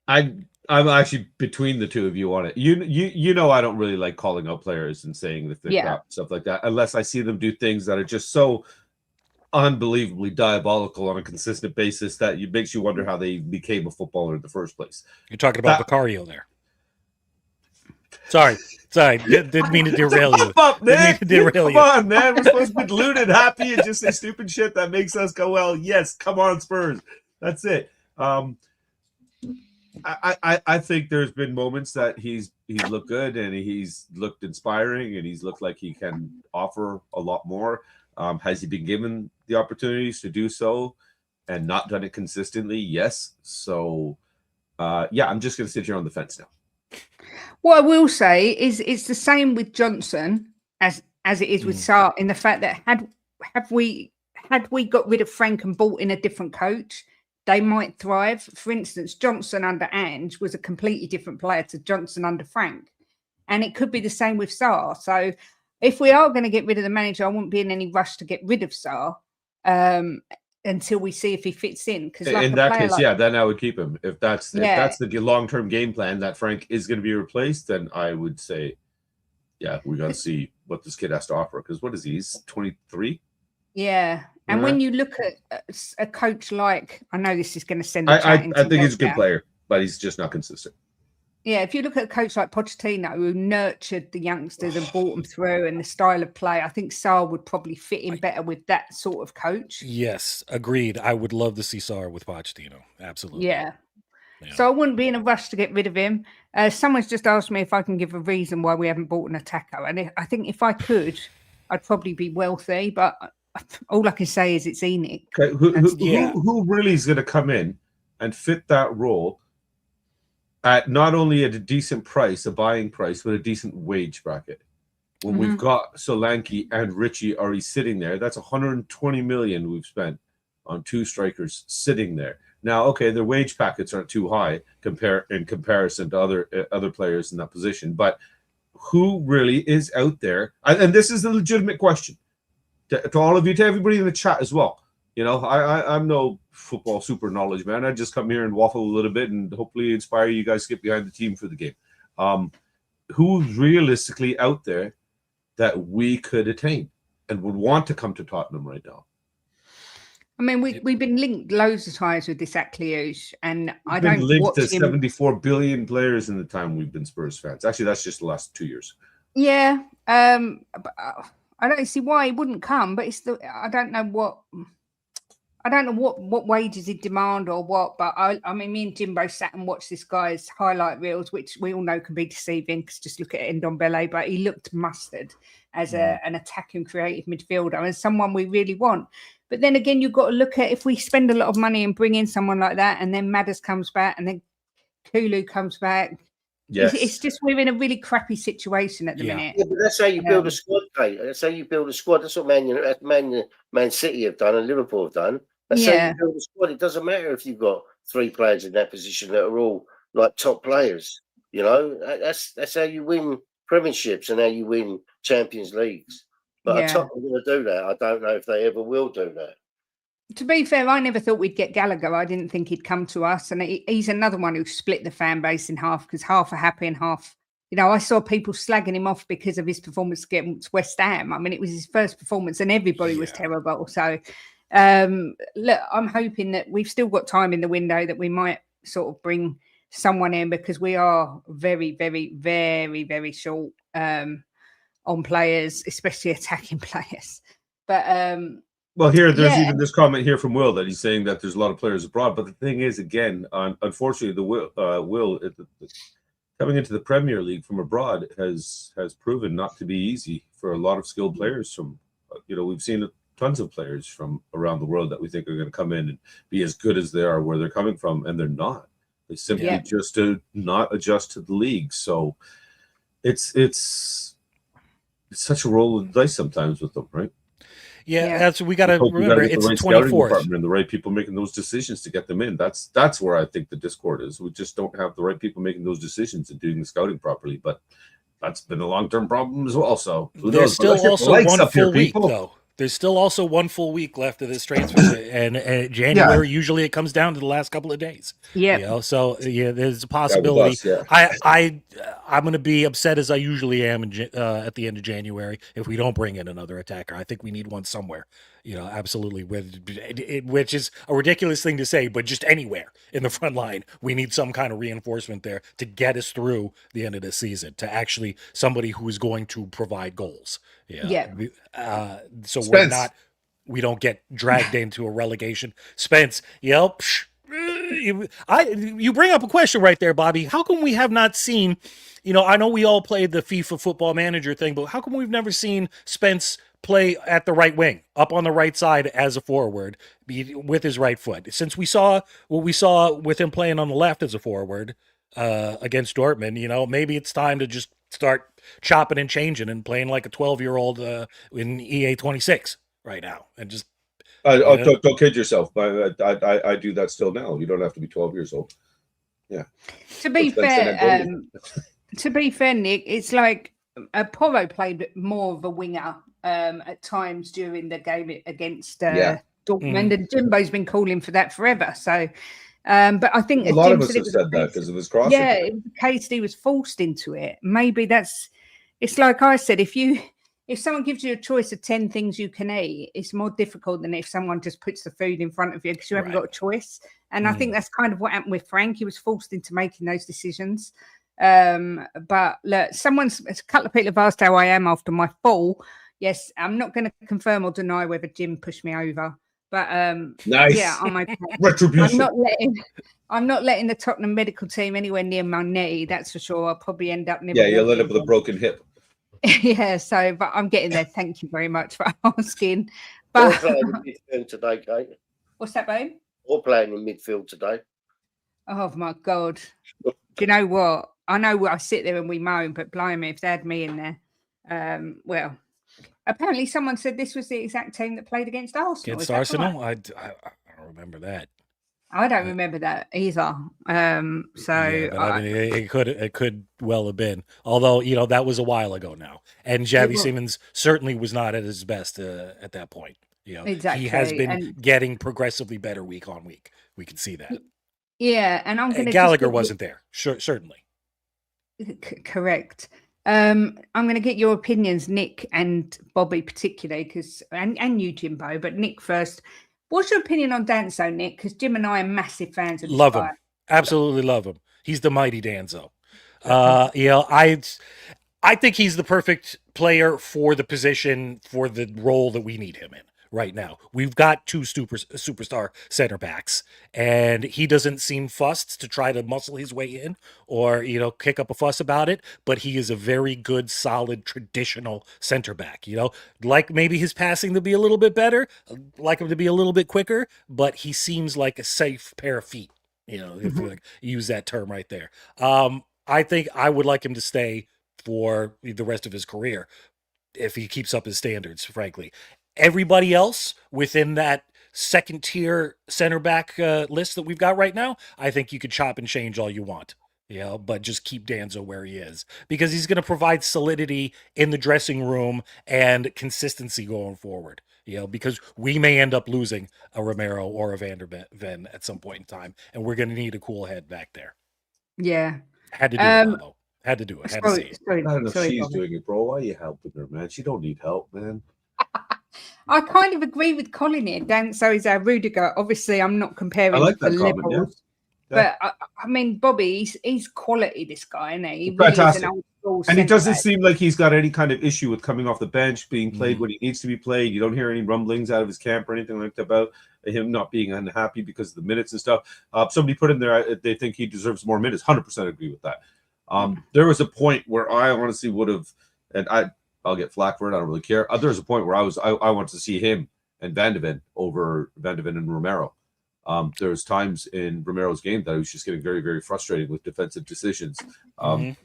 I'm actually between the two of you on it. You know I don't really like calling out players and saying that they're crap, stuff like that, unless I see them do things that are just so unbelievably diabolical on a consistent basis that it makes you wonder how they became a footballer in the first place. You're talking about Vicario there. Sorry. Didn't mean to derail you. Come up, Nick. Come on, man. We're supposed to be deluded, happy, and just say stupid shit that makes us go, well, yes, come on, Spurs. That's it. I think there's been moments that he's looked good and he's looked inspiring and he's looked like he can offer a lot more. Has he been given the opportunities to do so and not done it consistently? Yes. So, I'm just going to sit here on the fence now. What I will say is it's the same with Johnson as it is with Sarr, in the fact that had we got rid of Frank and brought in a different coach, they might thrive. For instance, Johnson under Ange was a completely different player to Johnson under Frank. And it could be the same with Sarr. So if we are going to get rid of the manager, I wouldn't be in any rush to get rid of Sarr until we see if he fits in. Because in that case, then I would keep him. If that's the long-term game plan that Frank is going to be replaced, then I would say, we got to see what this kid has to offer. Because what is he? He's 23? Yeah. And when you look at a coach like, I know this is going to send I think he's a good player, but he's just not consistent. Yeah, if you look at a coach like Pochettino, who nurtured the youngsters and brought them through, and the style of play, I think Sarr would probably fit in better with that sort of coach. Yes, agreed. I would love to see Sarr with Pochettino. Absolutely. Yeah. So I wouldn't be in a rush to get rid of him. Someone's just asked me if I can give a reason why we haven't bought an attacker. And I think if I could, I'd probably be wealthy, but all I can say is it's Enoch. Okay, who really is going to come in and fit that role at not only at a decent price, a buying price, but a decent wage bracket? When we've got Solanke and Richie already sitting there, that's 120 million we've spent on 2 strikers sitting there. Now, okay, their wage packets aren't too high in comparison to other players in that position, but who really is out there? And this is a legitimate question to all of you, to everybody in the chat as well. You know, I'm no football super knowledge man. I just come here and waffle a little bit and hopefully inspire you guys to get behind the team for the game. Who's realistically out there that we could attain and would want to come to Tottenham right now? I mean, we've been linked loads of times with this Akliouche, and I don't linked to 74 billion players in the time we've been Spurs fans. Actually, that's just the last 2 years. Yeah, but I don't see why he wouldn't come, but I don't know what. I don't know what wages he'd demand or what, but I mean, me and Jimbo sat and watched this guy's highlight reels, which we all know can be deceiving because just look at Ndombele, but he looked mustard as an attacking creative midfielder and someone we really want. But then again, you've got to look at if we spend a lot of money and bring in someone like that, and then Madders comes back, and then Kulu comes back. Yes. It's just we're in a really crappy situation at the minute. Yeah, but that's how you build a squad, Kate. That's how you build a squad. That's what Man City have done and Liverpool have done. That's how you build a squad. It doesn't matter if you've got 3 players in that position that are all like top players. You know, that's how you win premierships and how you win Champions Leagues. But Tottenham are going to do that. I don't know if they ever will do that. To be fair, I never thought we'd get Gallagher. I didn't think he'd come to us. And he's another one who split the fan base in half because half are happy and half, you know, I saw people slagging him off because of his performance against West Ham. I mean, it was his first performance and everybody was terrible. So, look, I'm hoping that we've still got time in the window that we might sort of bring someone in because we are very, very, very, very short on players, especially attacking players. But, well, there's even this comment here from Will that he's saying that there's a lot of players abroad. But the thing is, again, unfortunately, the Will coming into the Premier League from abroad has proven not to be easy for a lot of skilled players. From we've seen tons of players from around the world that we think are going to come in and be as good as they are where they're coming from, and they're not. They simply just do not adjust to the league. So it's such a roll of the dice sometimes with them, right? Yeah, that's what we got to remember. It's the 24th, and the right people making those decisions to get them in. That's where I think the discord is. We just don't have the right people making those decisions and doing the scouting properly. But that's been a long-term problem as well. So there's still also one full week, though. There's still also 1 full week left of this transfer, and January usually it comes down to the last couple of days. Yeah, so there's a possibility. I'm going to be upset as I usually am at the end of January if we don't bring in another attacker. I think we need one somewhere. Absolutely, which is a ridiculous thing to say, but just anywhere in the front line, we need some kind of reinforcement there to get us through the end of the season. To actually somebody who is going to provide goals. So Spence. we don't get dragged into a relegation. Spence, yep. You bring up a question right there, Bobby. How come we have not seen, I know we all played the FIFA Football Manager thing, but how come we've never seen Spence play at the right wing, up on the right side as a forward, with his right foot? Since we saw what we saw with him playing on the left as a forward against Dortmund, maybe it's time to just start chopping and changing and playing like a 12-year-old in EA 26 right now, and just don't kid yourself. I do that still now. You don't have to be 12 years old. Yeah. To be fair, Nick, it's like Porro played more of a winger at times during the game against Dortmund, and Jimbo's been calling for that forever. So, but I think a lot of us have said that because of his crossing. Yeah, it was the case he was forced into it. Maybe it's like I said, if someone gives you a choice of 10 things you can eat, it's more difficult than if someone just puts the food in front of you because you haven't got a choice. And I think that's kind of what happened with Frank. He was forced into making those decisions. But look, a couple of people have asked how I am after my fall. Yes, I'm not going to confirm or deny whether Jim pushed me over. But nice. Yeah, I'm okay. Retribution. I'm not letting the Tottenham medical team anywhere near my knee. That's for sure. I'll probably end up never. Yeah, you'll end up with a broken hip. Yeah, but I'm getting there. Thank you very much for asking. But playing in midfield today, Kate. What's that, babe? Or playing in midfield today. Oh my God! Do you know what? I know I sit there and we moan, but blimey, if they had me in there, well. Apparently, someone said this was the exact team that played against Arsenal. Against Arsenal? I don't remember that. I don't remember that either. It could well have been. Although, that was a while ago now. And Xavi Simons certainly was not at his best at that point. Exactly. He has been getting progressively better week on week. We can see that. Yeah, and I'm going to Gallagher wasn't there. Sure, certainly. Correct. I'm going to get your opinions, Nick and Bobby particularly, and you, Jimbo, but Nick first. What's your opinion on Danzo, Nick? Because Jim and I are massive fans of Love him. Absolutely love him. He's the mighty Danzo. I think he's the perfect player for the position, for the role that we need him in right now. We've got two superstar center backs, and he doesn't seem fussed to try to muscle his way in or, kick up a fuss about it, but he is a very good, solid, traditional center back, like maybe his passing to be a little bit better, like him to be a little bit quicker, but he seems like a safe pair of feet, if you use that term right there. I think I would like him to stay for the rest of his career if he keeps up his standards, frankly. Everybody else within that second tier center back list that we've got right now, I think you could chop and change all you want, but just keep Danzo where he is because he's going to provide solidity in the dressing room and consistency going forward, because we may end up losing a Romero or a Van der Ven at some point in time, and we're going to need a cool head back there. Yeah. Had to do it, though. Had to do it. Had to see it. I don't know if she's doing it, bro. Why are you helping her, man? She don't need help, man. I kind of agree with Colin here. Danzo is our Rudiger. Obviously, I'm not comparing the levels. Yeah. But, I mean, Bobby, he's quality, this guy, isn't he? He really fantastic. Is an old and it doesn't seem like he's got any kind of issue with coming off the bench, being played when he needs to be played. You don't hear any rumblings out of his camp or anything like that about him not being unhappy because of the minutes and stuff. Somebody put in there, they think he deserves more minutes. 100% agree with that. There was a point where I honestly would have, and I'll get flack for it. I don't really care. There was a point where I wanted to see him and Van de Ven over Van de Ven and Romero. There was times in Romero's game that I was just getting very, very frustrated with defensive decisions,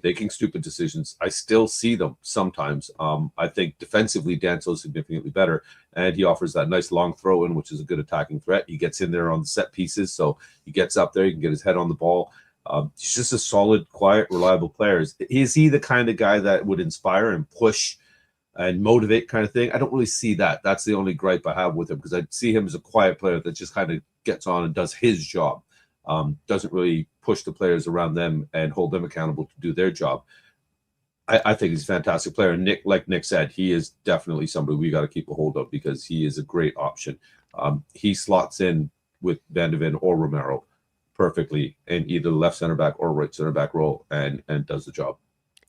making stupid decisions. I still see them sometimes. I think defensively, Danzo is significantly better, and he offers that nice long throw in, which is a good attacking threat. He gets in there on the set pieces, so he gets up there, he can get his head on the ball. He's just a solid, quiet, reliable player. Is he the kind of guy that would inspire and push and motivate kind of thing? I don't really see that. That's the only gripe I have with him, because I see him as a quiet player that just kind of gets on and does his job. Doesn't really push the players around them and hold them accountable to do their job. I think he's a fantastic player. And like Nick said, he is definitely somebody we got to keep a hold of because he is a great option. He slots in with Van de Ven or Romero perfectly in either the left center back or right center back role and does the job.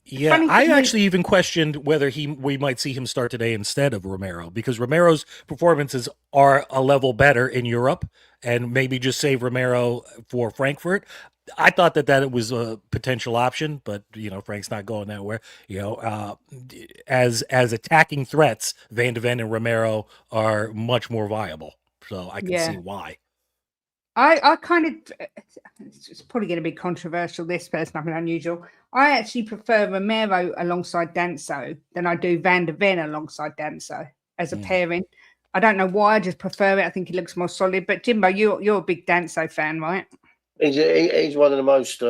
Yeah, I actually even questioned whether we might see him start today instead of Romero, because Romero's performances are a level better in Europe, and maybe just save Romero for Frankfurt. I thought that was a potential option, but Frank's not going that way. As attacking threats, Van de Ven and Romero are much more viable, so I can see why. I kind of, it's probably going to be controversial, this, but it's nothing unusual. I actually prefer Romero alongside Danzo than I do Van de Ven alongside Danzo as a pairing. I don't know why, I just prefer it. I think he looks more solid. But Jimbo, you're a big Danzo fan, right? He's one of the most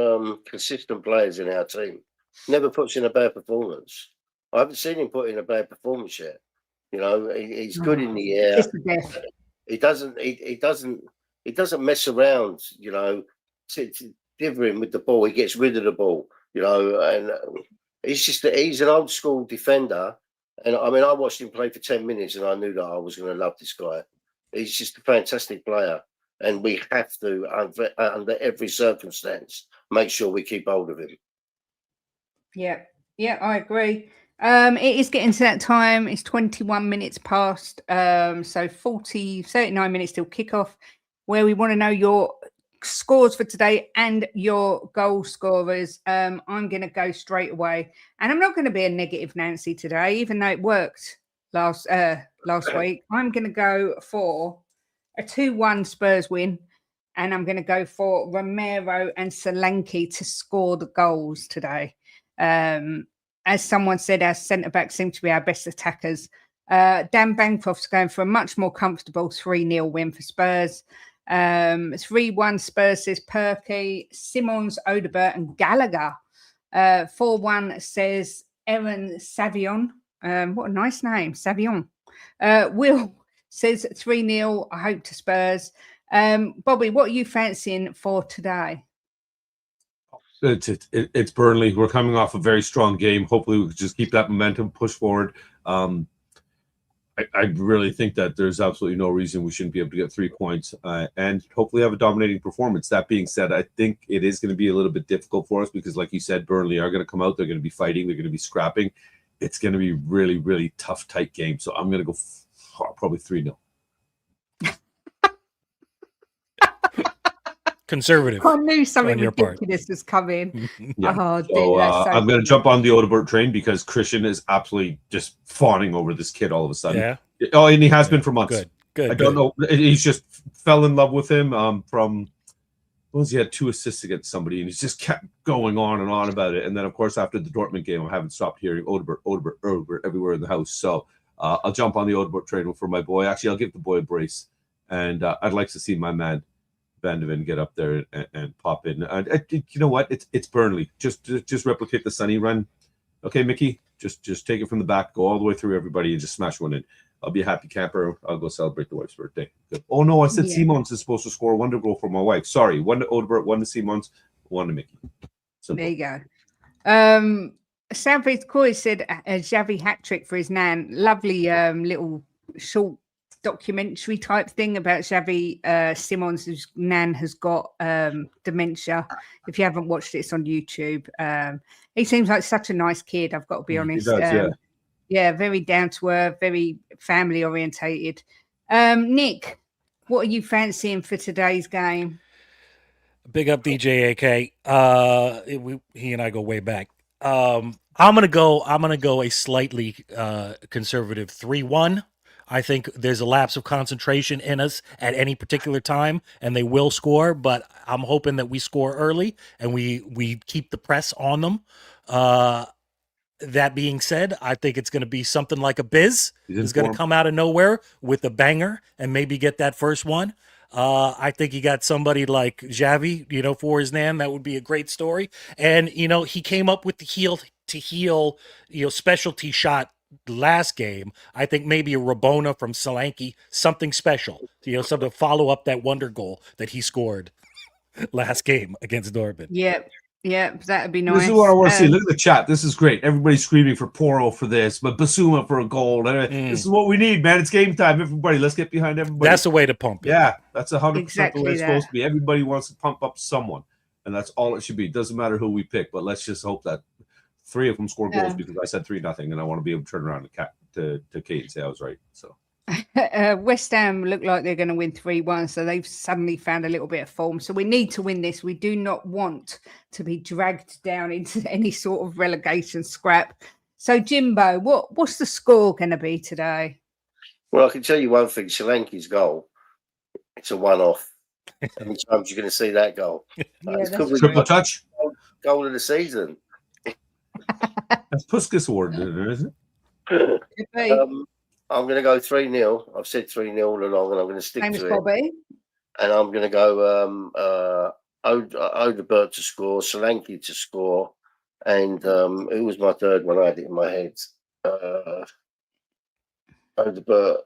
consistent players in our team. Never puts in a bad performance. I haven't seen him put in a bad performance yet. He's good in the air. He doesn't mess around, dithering with the ball. He gets rid of the ball, and he's an old school defender. And I mean, I watched him play for 10 minutes and I knew that I was going to love this guy. He's just a fantastic player. And we have to, under every circumstance, make sure we keep hold of him. Yeah, I agree. It is getting to that time. It's 21 minutes past. So 39 minutes till kickoff, where we want to know your scores for today and your goal scorers. I'm going to go straight away, and I'm not going to be a negative Nancy today, even though it worked last week. I'm going to go for a 2-1 Spurs win, and I'm going to go for Romero and Solanke to score the goals today. As someone said, our centre-backs seem to be our best attackers. Dan Bancroft's going for a much more comfortable 3-0 win for Spurs. 3-1 Spurs, says Perky, Simons, Odebert and Gallagher. 4-1 says Erin Savion. What a nice name, Savion. Will says 3-0, I hope, to Spurs. Bobby, what are you fancying for today? It's Burnley. We're coming off a very strong game. Hopefully we can just keep that momentum, push forward. I really think that there's absolutely no reason we shouldn't be able to get 3 points and hopefully have a dominating performance. That being said, I think it is going to be a little bit difficult for us because, like you said, Burnley are going to come out. They're going to be fighting. They're going to be scrapping. It's going to be really, really tough, tight game. So I'm going to go probably 3-0. Conservative. I knew something on your part. ridiculous was coming. Yeah. Oh, So dear, that's so I'm going to funny. jump on the Odebert train because Christian is absolutely just fawning over this kid all of a sudden. Yeah. Oh, and he has Yeah. been for months. Good. I don't know. He's just fell in love with him from. What was he had 2 assists against somebody, and he's just kept going on and on about it. And then, of course, after the Dortmund game, I haven't stopped hearing Odebert everywhere in the house. So I'll jump on the Odebert train for my boy. Actually, I'll give the boy a brace, and I'd like to see my man Van de Ven get up there and pop in. You know what? It's Burnley. Just replicate the Sunny run. Okay, Mickey, just take it from the back, go all the way through everybody, and just smash one in. I'll be a happy camper. I'll go celebrate the wife's birthday. Good. Oh no, I said Simons is supposed to score 1 to goal for my wife. Sorry, 1 to Odebert, 1 to Simons, 1 to Mickey. Simple. There you go. Southeast Coy said a Xavi hat trick for his nan. Lovely little short documentary type thing about Xavi Simons, whose nan has got dementia. If you haven't watched it, it's on YouTube. He seems like such a nice kid, I've got to be honest. He does, yeah, very down to earth, very family orientated. Nick, what are you fancying for today's game? Big up DJ AK. He and I go way back. I'm gonna go a slightly conservative 3-1. I think there's a lapse of concentration in us at any particular time, and they will score. But I'm hoping that we score early and we keep the press on them. That being said, I think it's going to be something like a Biz is going to come out of nowhere with a banger and maybe get that first one. I think you got somebody like Xavi, for his nan. That would be a great story. And, he came up with the heel to heel, specialty shot last game. I think maybe a Rabona from Solanke, something special, something to follow up that wonder goal that he scored last game against Dortmund. Yeah, that'd be nice. This is what I want to see. Look at the chat. This is great. Everybody's screaming for Poro for this, but Bissouma for a goal. This is what we need, man. It's game time. Everybody, let's get behind everybody. That's the way to pump it. Yeah, that's 100% Exactly the way it's supposed to be. Everybody wants to pump up someone, and that's all it should be. It doesn't matter who we pick, but let's just hope that 3 of them score goals because I said 3-0, and I want to be able to turn around to Kate and say I was right. So. West Ham look like they're going to win 3-1, so they've suddenly found a little bit of form. So we need to win this. We do not want to be dragged down into any sort of relegation scrap. So Jimbo, what's the score going to be today? Well, I can tell you one thing: Solanke's goal. It's a one-off. How many times you're going to see that goal? Yeah, triple touch goal of the season. That's Puskas Award, isn't it? I'm going to go 3-0. I've said 3-0 all along, and I'm going to stick to it. Bobby. And I'm going to go Odebert to score, Solanke to score, and who was my third one? I had it in my head. Odebert,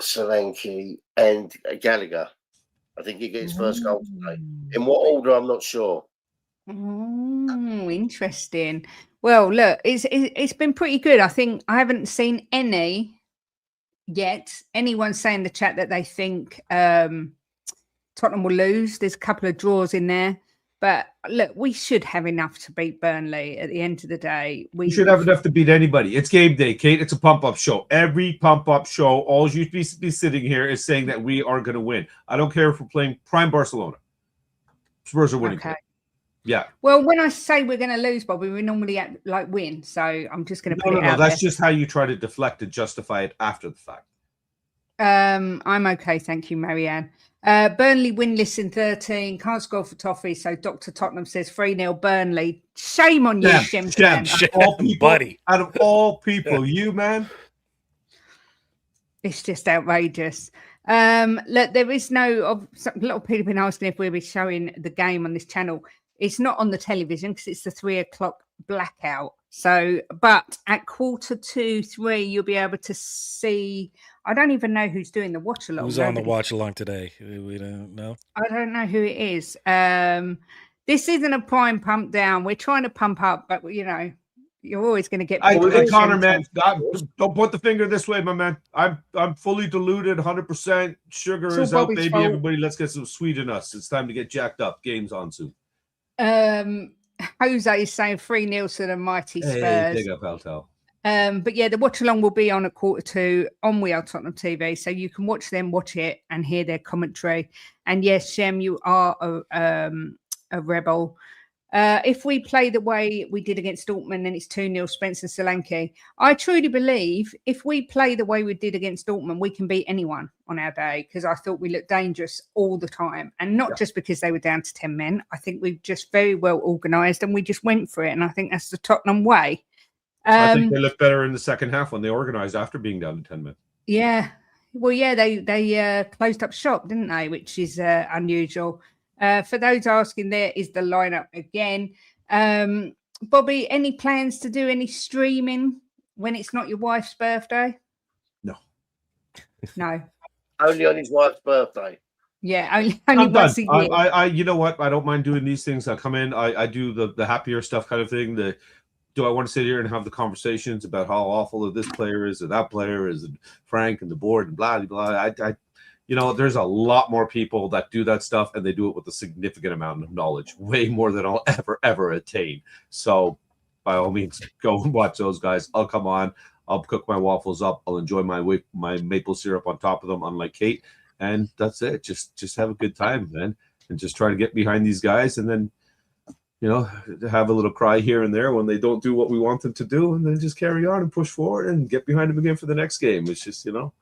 Solanke, and Gallagher. I think he gets first goal today. In what order, I'm not sure. Interesting. Well, look, it's been pretty good. I think I haven't seen anyone say in the chat that they think Tottenham will lose. There's a couple of draws in there, but look, we should have enough to beat Burnley at the end of the day. We should have enough to beat anybody. It's game day, Kate. It's a pump-up show. Every pump-up show, all you be sitting here is saying that we are going to win. I don't care if we're playing prime Barcelona. Spurs are winning. Okay. Yeah. Well, when I say we're going to lose, Bobby, we normally win. So I'm just going to put it out That's there. just how you try to deflect and justify it after the fact. I'm okay, thank you, Marianne. Burnley winless in 13. Can't score for toffee. So Dr. Tottenham says 3-0 Burnley. Shame on you, Shem. Buddy. Out of all people, you, man. It's just outrageous. Look, there is no. A lot of people have been asking if we'll be showing the game on this channel. It's not on the television because it's the 3 o'clock blackout. So, but at 2:45, 3, you'll be able to see. I don't even know who's doing the watch along. Who's on the watch along today? We don't know. I don't know who it is. This isn't a prime pump down. We're trying to pump up, but you're always going to get. Connor, man, don't point the finger this way, my man. I'm fully diluted, 100%. Sugar is out, baby. Fault. Everybody, let's get some sweet in us. It's time to get jacked up. Game's on soon. Jose is saying 3-0 to the mighty Spurs. Big up, Altel. But yeah, the watch along will be on at 1:45 on We Are Tottenham TV, so you can watch them, watch it, and hear their commentary. And yes, Shem, you are a rebel. If we play the way we did against Dortmund, then it's 2-0 Spencer Solanke. I truly believe if we play the way we did against Dortmund, we can beat anyone on our day, because I thought we looked dangerous all the time. And not just because they were down to 10 men. I think we've just very well organised and we just went for it. And I think that's the Tottenham way. I think they looked better in the second half when they organised after being down to 10 men. Yeah. Well, yeah, they closed up shop, didn't they? Which is unusual. For those asking, there is the lineup again. Bobby, any plans to do any streaming when it's not your wife's birthday? No. No. Only on his wife's birthday. Yeah, only once a year. I you know what? I don't mind doing these things. I come in, I do the happier stuff kind of thing. Do I want to sit here and have the conversations about how awful this player is or that player is, and Frank and the board and blah, blah, blah. You know, there's a lot more people that do that stuff, and they do it with a significant amount of knowledge, way more than I'll ever attain. So by all means, go and watch those guys. I'll come on. I'll cook my waffles up. I'll enjoy my maple syrup on top of them, unlike Kate. And that's it. Just have a good time, man. And just try to get behind these guys, and then, you know, have a little cry here and there when they don't do what we want them to do, and then just carry on and push forward and get behind them again for the next game. It's just, you know,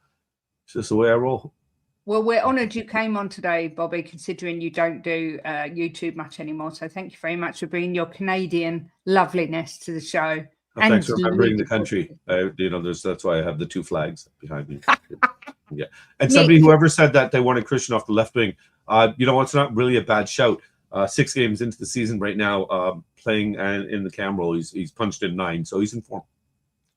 it's just the way I roll. Well, we're honoured you came on today, Bobby, considering you don't do YouTube much anymore. So thank you very much for bringing your Canadian loveliness to the show. Well, thanks for remembering the country. You know, that's why I have the 2 flags behind me. Yeah. And somebody, whoever said that they wanted Christian off the left wing, you know, it's not really a bad shout. 6 games into the season right now, playing in the cam role. He's punched in 9, so he's in form.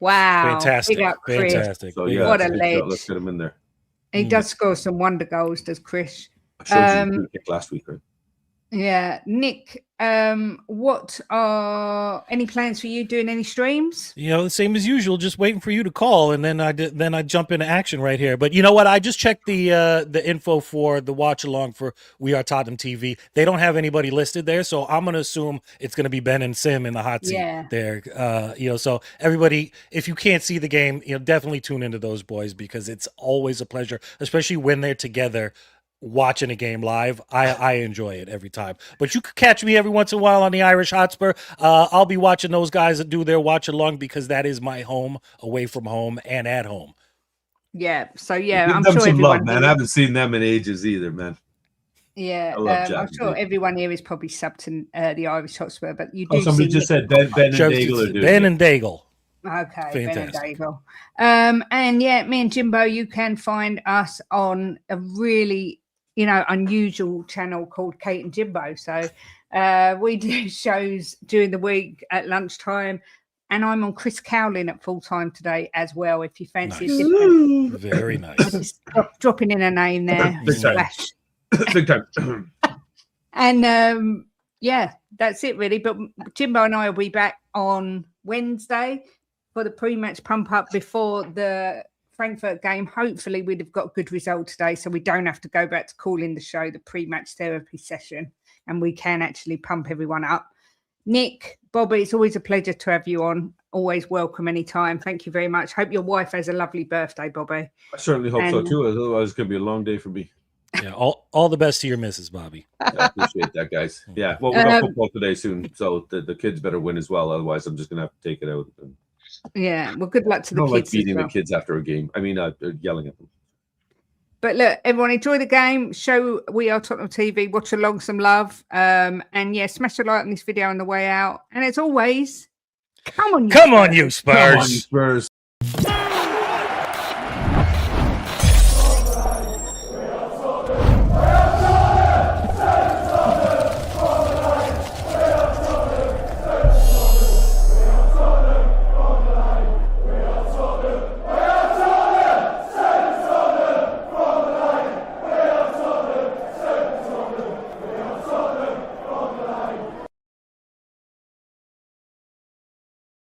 Wow. Fantastic. Fantastic. So, yeah, what a ledge. Let's get him in there. He does score some wonder goals, does Chris. I showed you last week, right? Yeah. Nick, what are any plans for you doing any streams? You know, the same as usual, just waiting for you to call, and then I jump into action right here. But you know what? I just checked the info for the watch along for We Are Tottenham TV. They don't have anybody listed there, so I'm gonna assume it's gonna be Ben and Sim in the hot seat there. You know, so everybody, if you can't see the game, you know, definitely tune into those boys, because it's always a pleasure, especially when they're together. Watching a game live, I enjoy it every time. But you could catch me every once in a while on the Irish Hotspur. I'll be watching those guys that do their watch along, because that is my home, away from home and at home. Yeah. So yeah, give I'm them sure some everyone love, man. I haven't seen them in ages either, man. Yeah, I'm sure everyone here is probably subbed to the Irish Hotspur, but you do. Somebody just said Ben and Daigle are doing Ben and Daigle. Okay, fantastic. Ben and Daigle. And yeah, me and Jimbo, you can find us on a really, you know, unusual channel called Kate and Jimbo. So we do shows during the week at lunchtime, and I'm on Chris Cowlin at full time today as well. If you fancy it, very nice. Dropping in a name there, splash. Big time. And yeah, that's it really. But Jimbo and I will be back on Wednesday for the pre-match pump up before the Frankfurt game. Hopefully we'd have got a good result today, so we don't have to go back to calling the show the pre-match therapy session, and we can actually pump everyone up. Nick, Bobby, it's always a pleasure to have you on. Always welcome anytime. Thank you very much. Hope your wife has a lovely birthday, Bobby. I certainly hope so too. Otherwise it's going to be a long day for me. Yeah, all the best to your missus, Bobby. Yeah, I appreciate that, guys. Yeah, well, we got football today soon, so the kids better win as well. Otherwise, I'm just going to have to take it out. Yeah, well, good luck to the kids. I don't like beating the kids after a game. I mean, yelling at them. But look, everyone, enjoy the game. Show We Are Tottenham TV. Watch along, some love. And yeah, smash a like on this video on the way out. And as always, come on, you Spurs. Come on, you Spurs. Come on, you Spurs.